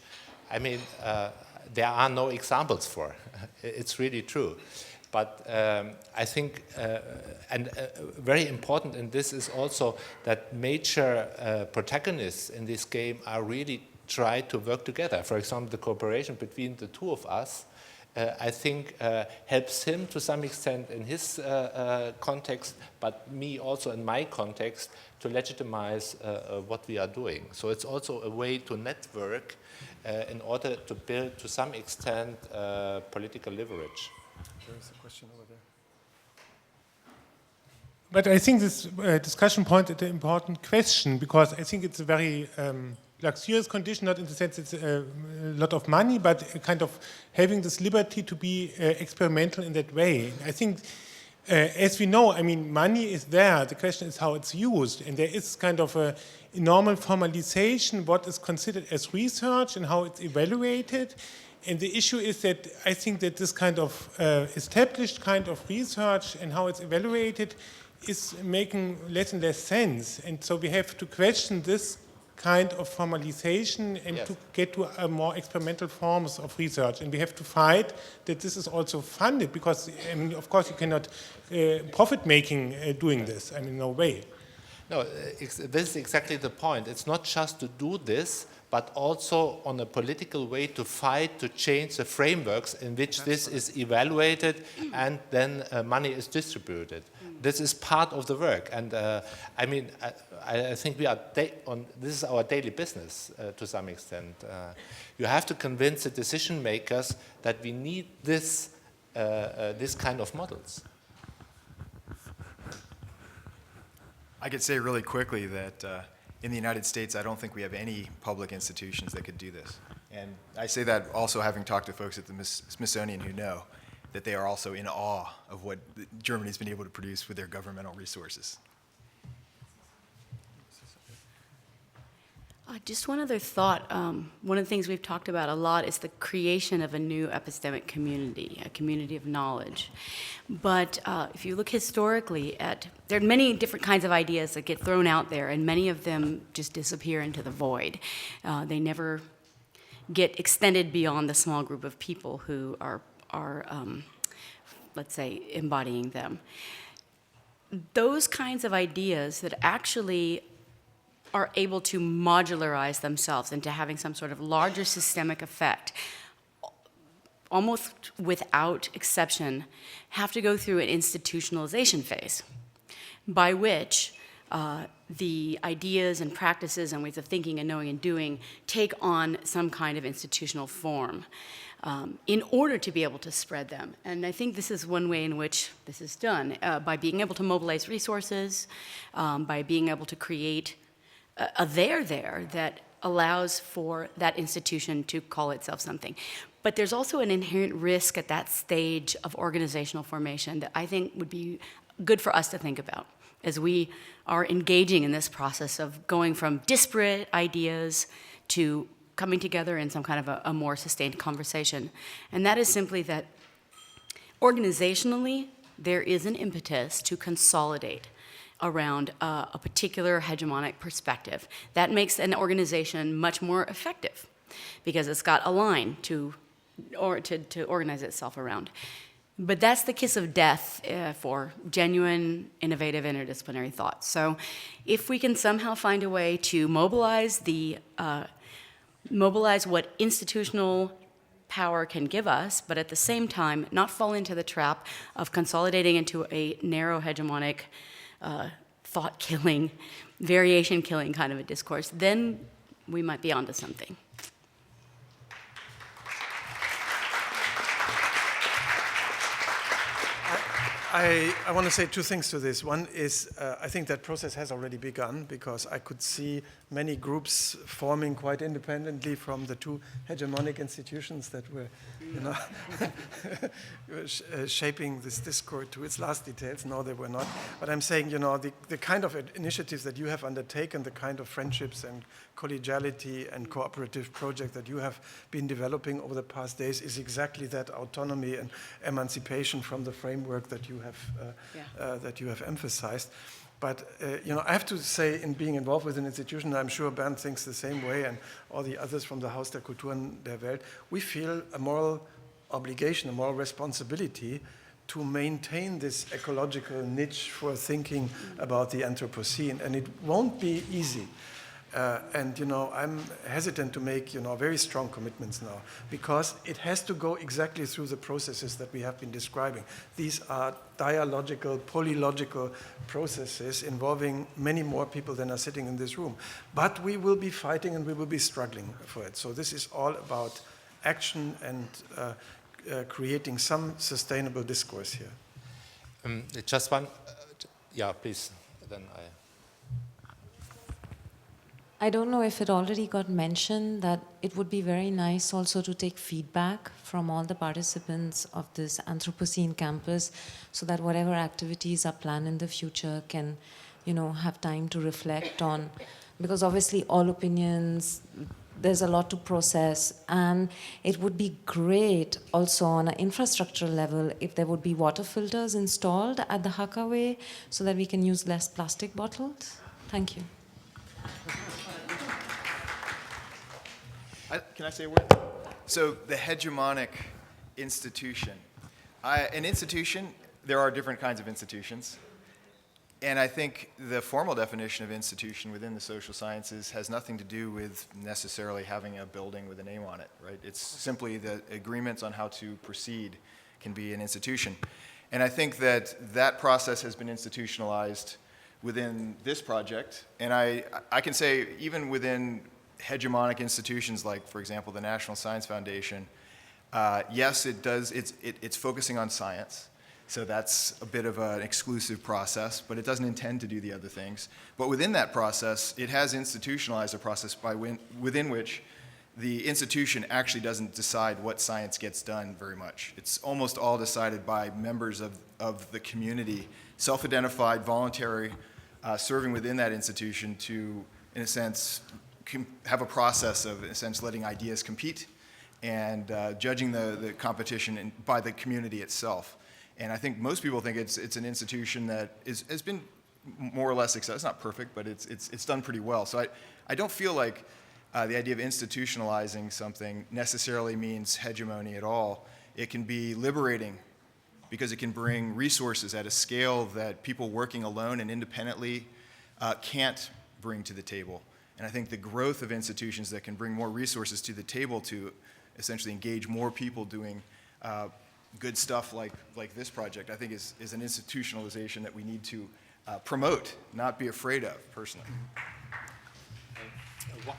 I mean, there are no examples for. It's really true. But I think, and very important in this is also that major protagonists in this game are really try to work together. For example, the cooperation between the two of us, I think helps him to some extent in his context, but me also in my context, to legitimize what we are doing. So it's also a way to network in order to build to some extent political leverage.
There is a question over there.
But I think this discussion point is an important question, because I think it's a very luxurious condition, not in the sense it's a lot of money, but kind of having this liberty to be experimental in that way. I think As we know, I mean, money is there. The question is how it's used. And there is kind of a normal formalization, what is considered as research and how it's evaluated. And the issue is that I think that this kind of established kind of research and how it's evaluated is making less and less sense. And so we have to question this kind of formalization and to get to a more experimental forms of research. And we have to fight that this is also funded, because, I mean, of course, you cannot profit-making doing this. I mean, no way.
No, this is exactly the point. It's not just to do this, but also on a political way to fight to change the frameworks in which this is evaluated and then money is distributed. This is part of the work, and I mean, I think we are this is our daily business to some extent. You have to convince the decision makers that we need this kind of models.
I could say really quickly that in the United States, I don't think we have any public institutions that could do this. And I say that also having talked to folks at the Smithsonian who know that they are also in awe of what Germany's been able to produce with their governmental resources.
Just one other thought. One of the things we've talked about a lot is the creation of a new epistemic community, a community of knowledge. But if you look historically there are many different kinds of ideas that get thrown out there, and many of them just disappear into the void. They never get extended beyond the small group of people who are let's say, embodying them. Those kinds of ideas that actually are able to modularize themselves into having some sort of larger systemic effect, almost without exception, have to go through an institutionalization phase, by which the ideas and practices and ways of thinking and knowing and doing take on some kind of institutional form in order to be able to spread them. And I think this is one way in which this is done, by being able to mobilize resources, by being able to create a there that allows for that institution to call itself something. But there's also an inherent risk at that stage of organizational formation that I think would be good for us to think about as we are engaging in this process of going from disparate ideas to coming together in some kind of a more sustained conversation. And that is simply that organizationally, there is an impetus to consolidate around a particular hegemonic perspective. That makes an organization much more effective because it's got a line to organize itself around. But that's the kiss of death for genuine, innovative, interdisciplinary thought. So if we can somehow find a way to mobilize what institutional power can give us, but at the same time not fall into the trap of consolidating into a narrow hegemonic thought-killing, variation-killing kind of a discourse, then we might be onto something.
I want to say two things to this. One is I think that process has already begun, because I could see many groups forming quite independently from the two hegemonic institutions that were, shaping this discourse to its last details. No, they were not. But I'm saying, the kind of initiatives that you have undertaken, the kind of friendships and collegiality and cooperative project that you have been developing over the past days is exactly that autonomy and emancipation from the framework that you have emphasized. But I have to say, in being involved with an institution, I'm sure Bernd thinks the same way, and all the others from the Haus der Kulturen der Welt, we feel a moral obligation, a moral responsibility to maintain this ecological niche for thinking about the Anthropocene, and it won't be easy. I'm hesitant to make, very strong commitments now, because it has to go exactly through the processes that we have been describing. These are dialogical, polylogical processes involving many more people than are sitting in this room. But we will be fighting and we will be struggling for it. So this is all about action and creating some sustainable discourse here.
Just one, please, then
I don't know if it already got mentioned that it would be very nice also to take feedback from all the participants of this Anthropocene campus so that whatever activities are planned in the future can, have time to reflect on, because obviously all opinions, there's a lot to process, and it would be great also on an infrastructure level if there would be water filters installed at the Hakaway so that we can use less plastic bottles. Thank you.
Can I say a word? So the hegemonic institution. An institution, there are different kinds of institutions. And I think the formal definition of institution within the social sciences has nothing to do with necessarily having a building with a name on it, right? It's simply the agreements on how to proceed can be an institution. And I think that that process has been institutionalized within this project. And I can say even within hegemonic institutions like, for example, the National Science Foundation, yes, it's focusing on science. So that's a bit of an exclusive process, but it doesn't intend to do the other things. But within that process, it has institutionalized a process within which the institution actually doesn't decide what science gets done very much. It's almost all decided by members of the community, self-identified, voluntary, serving within that institution to, in a sense, have a process of, in a sense, letting ideas compete and judging the competition by the community itself. And I think most people think it's an institution that has been more or less successful. It's not perfect, but it's done pretty well. So I don't feel like the idea of institutionalizing something necessarily means hegemony at all. It can be liberating because it can bring resources at a scale that people working alone and independently can't bring to the table. And I think the growth of institutions that can bring more resources to the table to essentially engage more people doing good stuff like this project, I think is an institutionalization that we need to promote, not be afraid of, personally.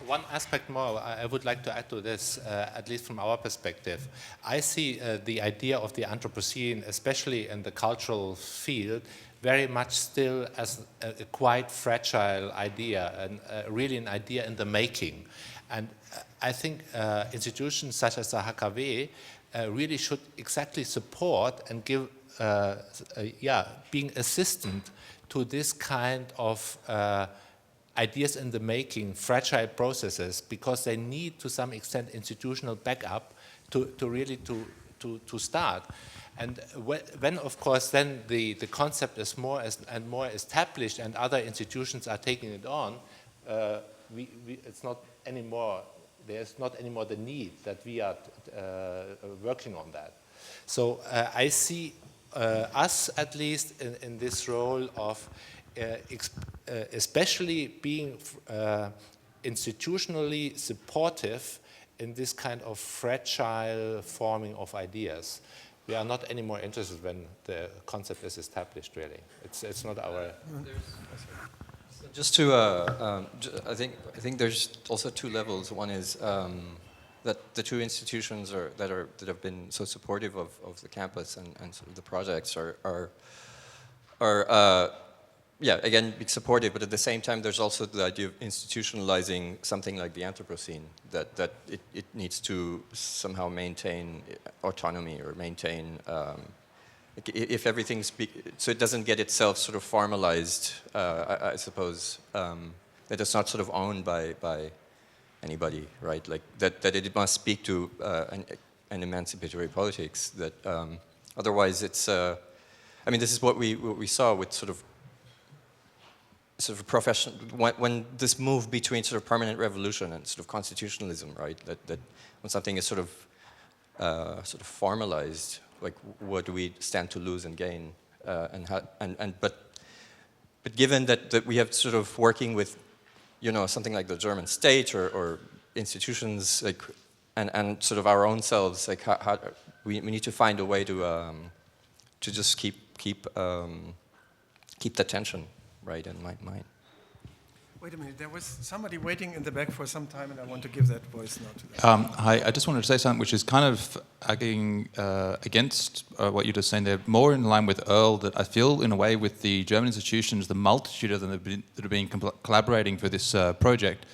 One aspect more I would like to add to this, at least from our perspective. I see the idea of the Anthropocene, especially in the cultural field, very much still as a quite fragile idea, and really an idea in the making. And I think institutions such as the HKW really should exactly support and give, being assistant to this kind of ideas in the making, fragile processes, because they need to some extent institutional backup to really to start. And when of course then the concept is more and more established and other institutions are taking it on, it's not anymore. There's not anymore the need that we are working on that. So I see us, at least, in this role of especially being institutionally supportive in this kind of fragile forming of ideas. We are not anymore interested when the concept is established, really. It's not our...
Just to, I think there's also two levels. One is that the two institutions that have been so supportive of the campus and sort of the projects are again, being supportive, but at the same time, there's also the idea of institutionalizing something like the Anthropocene, that it needs to somehow maintain autonomy or maintain. If everything's so it doesn't get itself sort of formalized, I suppose, that it's not sort of owned by anybody, right? Like that it must speak to an emancipatory politics. That otherwise it's. I mean, this is what we saw with sort of professional when this move between sort of permanent revolution and sort of constitutionalism, right? That when something is sort of formalized. Like, what do we stand to lose and gain? But given that we have sort of working with, something like the German state or institutions, like, and sort of our own selves, like how we need to find a way to just keep the tension right in mind.
Wait a minute, there was somebody waiting in the back for some time, and I want to give that voice now to them.
Hi, I just wanted to say something which is kind of arguing against what you're just saying there, more in line with Earl, that I feel in a way with the German institutions, the multitude of them that have been collaborating for this project,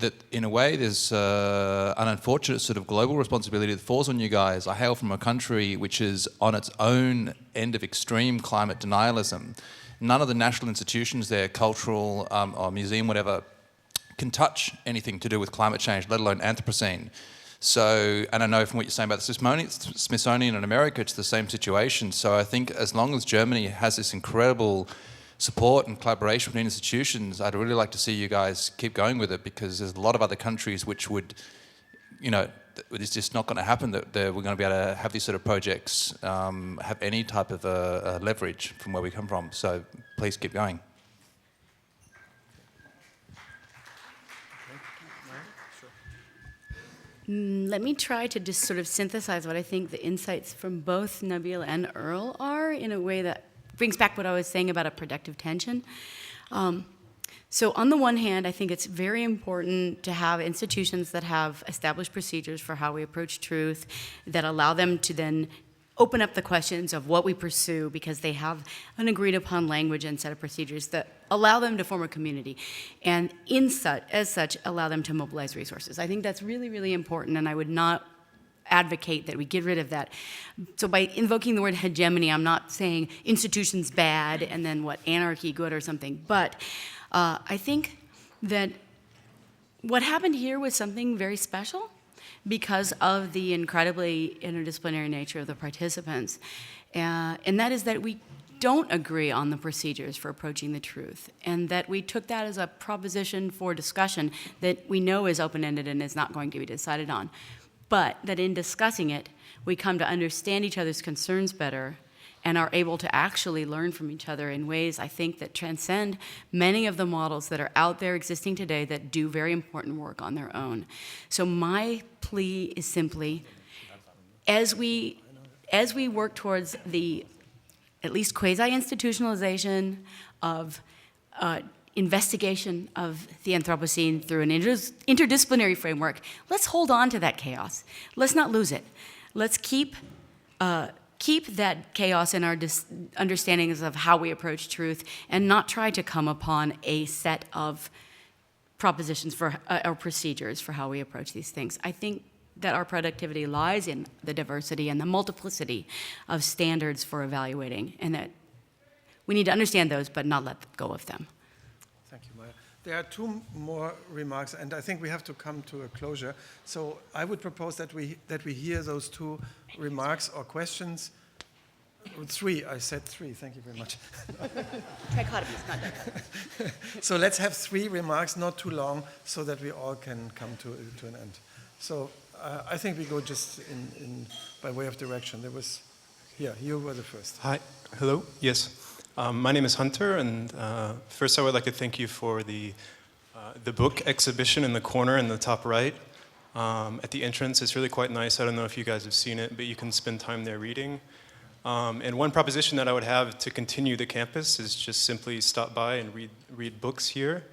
that in a way there's an unfortunate sort of global responsibility that falls on you guys. I hail from a country which is on its own end of extreme climate denialism. None of the national institutions there, cultural or museum, whatever, can touch anything to do with climate change, let alone Anthropocene. So, and I know from what you're saying about the Smithsonian in America, it's the same situation. So I think as long as Germany has this incredible support and collaboration between institutions, I'd really like to see you guys keep going with it, because there's a lot of other countries which would, you know, it's just not going to happen that we're going to be able to have these sort of projects have any type of leverage from where we come from. So please keep going.
Let me try to just sort of synthesize what I think the insights from both Nabil and Earl are in a way that brings back what I was saying about a productive tension. So on the one hand, I think it's very important to have institutions that have established procedures for how we approach truth, that allow them to then open up the questions of what we pursue, because they have an agreed upon language and set of procedures that allow them to form a community, and as such, allow them to mobilize resources. I think that's really, really important, and I would not advocate that we get rid of that. So by invoking the word hegemony, I'm not saying institutions bad and then anarchy good or something, but I think that what happened here was something very special because of the incredibly interdisciplinary nature of the participants. And that is that we don't agree on the procedures for approaching the truth, and that we took that as a proposition for discussion that we know is open-ended and is not going to be decided on. But that in discussing it, we come to understand each other's concerns better and are able to actually learn from each other in ways, I think, that transcend many of the models that are out there existing today that do very important work on their own. So my plea is simply, as we work towards the at least quasi-institutionalization of investigation of the Anthropocene through an interdisciplinary framework, let's hold on to that chaos. Let's not lose it. Let's keep that chaos in our understandings of how we approach truth, and not try to come upon a set of propositions for or procedures for how we approach these things. I think that our productivity lies in the diversity and the multiplicity of standards for evaluating, and that we need to understand those but not let go of them.
Thank you, Maya. There are two more remarks, and I think we have to come to a closure. So I would propose that we hear those two remarks or questions. Three, I said three, thank you very much.
Trichotomies, not that.
So let's have three remarks, not too long, so that we all can come to an end. So I think we go just by way of direction. There was, here, you were the first.
Hi, hello, yes. My name is Hunter, and first I would like to thank you for the book exhibition in the corner in the top right. At the entrance, it's really quite nice. I don't know if you guys have seen it, but you can spend time there reading. And one proposition that I would have to continue the campus is just simply stop by and read books here.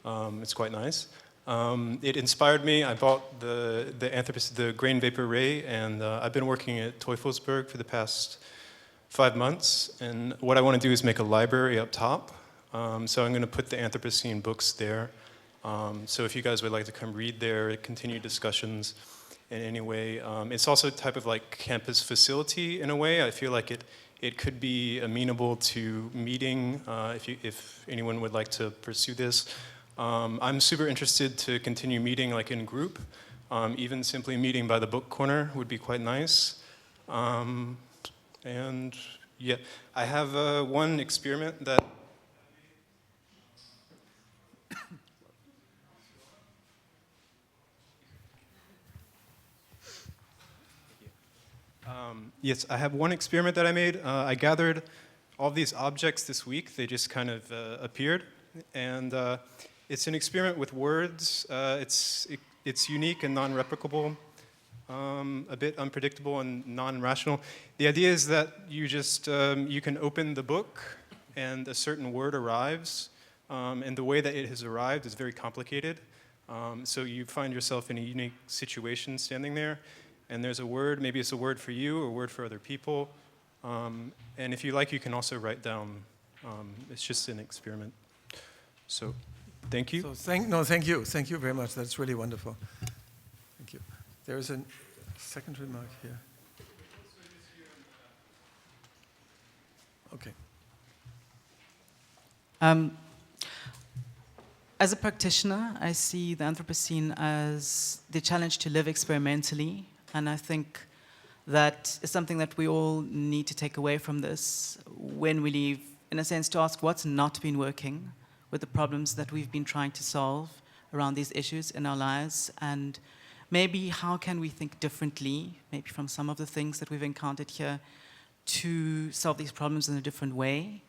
It's quite nice. It inspired me. I bought the grain vapor ray, and I've been working at Teufelsberg for the past 5 months, and what I want to do is make a library up top. So I'm going to put the Anthropocene books there. So if you guys would like to come read there, continue discussions in any way. It's also a type of like campus facility in a way. I feel like it could be amenable to meeting if anyone would like to pursue this. I'm super interested to continue meeting like in group. Even simply meeting by the book corner would be quite nice. And yeah, I have one experiment that yes, I have one experiment that I made. I gathered all these objects this week. They just kind of appeared, and it's an experiment with words. It's unique and non-replicable. A bit unpredictable and non-rational. The idea is that you just, you can open the book and a certain word arrives, and the way that it has arrived is very complicated. So you find yourself in a unique situation standing there, and there's a word, maybe it's a word for you or a word for other people, and if you like, you can also write down, it's just an experiment. So. Thank you.
So thank you. Thank you very much. That's really wonderful. Thank you. There is a second remark here. Okay.
As a practitioner, I see the Anthropocene as the challenge to live experimentally, and I think that is something that we all need to take away from this when we leave, in a sense, to ask what's not been working with the problems that we've been trying to solve around these issues in our lives, and maybe how can we think differently, maybe from some of the things that we've encountered here, to solve these problems in a different way.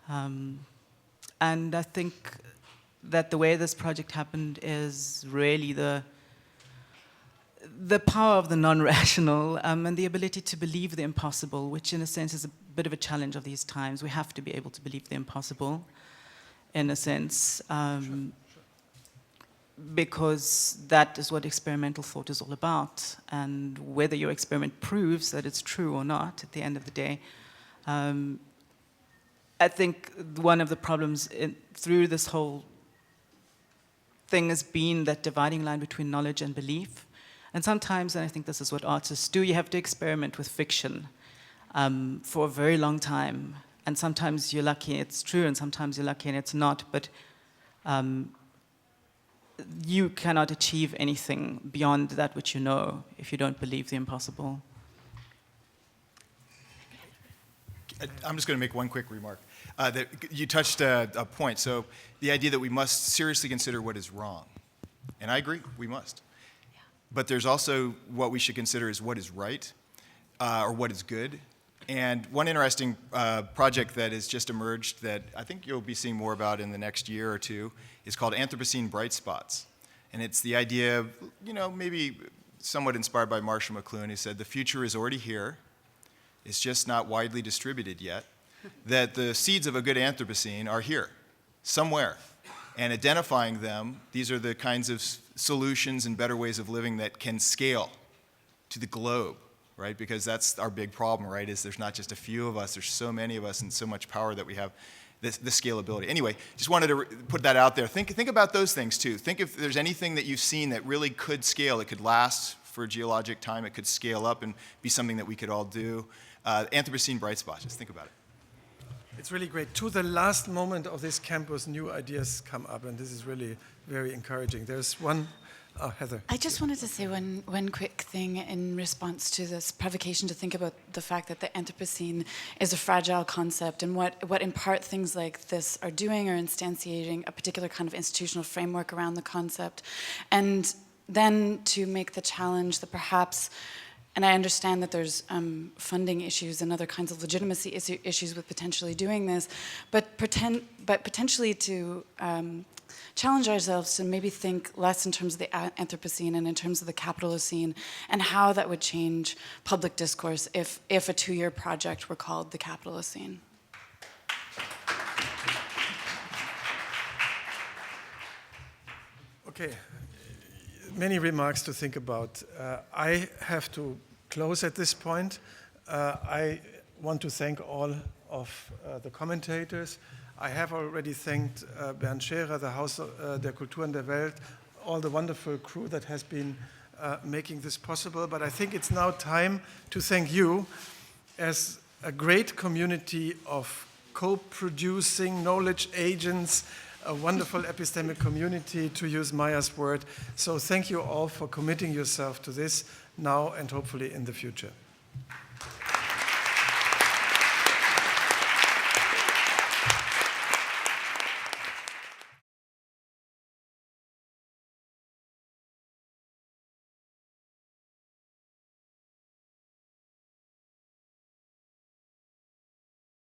And I think that the way this project happened is really the power of the non-rational and the ability to believe the impossible, which in a sense is a bit of a challenge of these times. We have to be able to believe the impossible, in a sense, because that is what experimental thought is all about. And whether your experiment proves that it's true or not, at the end of the day, I think one of the problems through this whole thing has been that dividing line between knowledge and belief. And sometimes, and I think this is what artists do, you have to experiment with fiction for a very long time. And sometimes you're lucky it's true, and sometimes you're lucky and it's not. But you cannot achieve anything beyond that which you know if you don't believe the impossible.
I'm just going to make one quick remark. That you touched a point. So the idea that we must seriously consider what is wrong. And I agree, we must. Yeah. But there's also what we should consider is what is right or what is good. And one interesting project that has just emerged that I think you'll be seeing more about in the next year or two is called Anthropocene Bright Spots. And it's the idea of, maybe somewhat inspired by Marshall McLuhan, who said the future is already here. It's just not widely distributed yet. That the seeds of a good Anthropocene are here, somewhere. And identifying them, these are the kinds of solutions and better ways of living that can scale to the globe, right? Because that's our big problem, right? Is there's not just a few of us, there's so many of us and so much power that we have the scalability. Anyway, just wanted to put that out there. Think about those things too. Think if there's anything that you've seen that really could scale, it could last for geologic time, it could scale up and be something that we could all do. Anthropocene Bright Spots, just think about it.
It's really great. To the last moment of this campus, new ideas come up, and this is really very encouraging. There's one, Heather.
I just wanted to say one quick thing in response to this provocation to think about the fact that the Anthropocene is a fragile concept, and what in part things like this are doing are instantiating a particular kind of institutional framework around the concept. And then to make the challenge that perhaps, and I understand that there's funding issues and other kinds of legitimacy issues with potentially doing this, but potentially to challenge ourselves to maybe think less in terms of the Anthropocene and in terms of the Capitalocene, and how that would change public discourse if a 2-year project were called the Capitalocene.
Okay. Many remarks to think about. I have to close at this point. I want to thank all of the commentators. I have already thanked Bernd Scherer, the Haus der Kulturen der Welt, all the wonderful crew that has been making this possible. But I think it's now time to thank you as a great community of co-producing knowledge agents, a wonderful epistemic community, to use Maya's word. So thank you all for committing yourself to this now and hopefully in the future.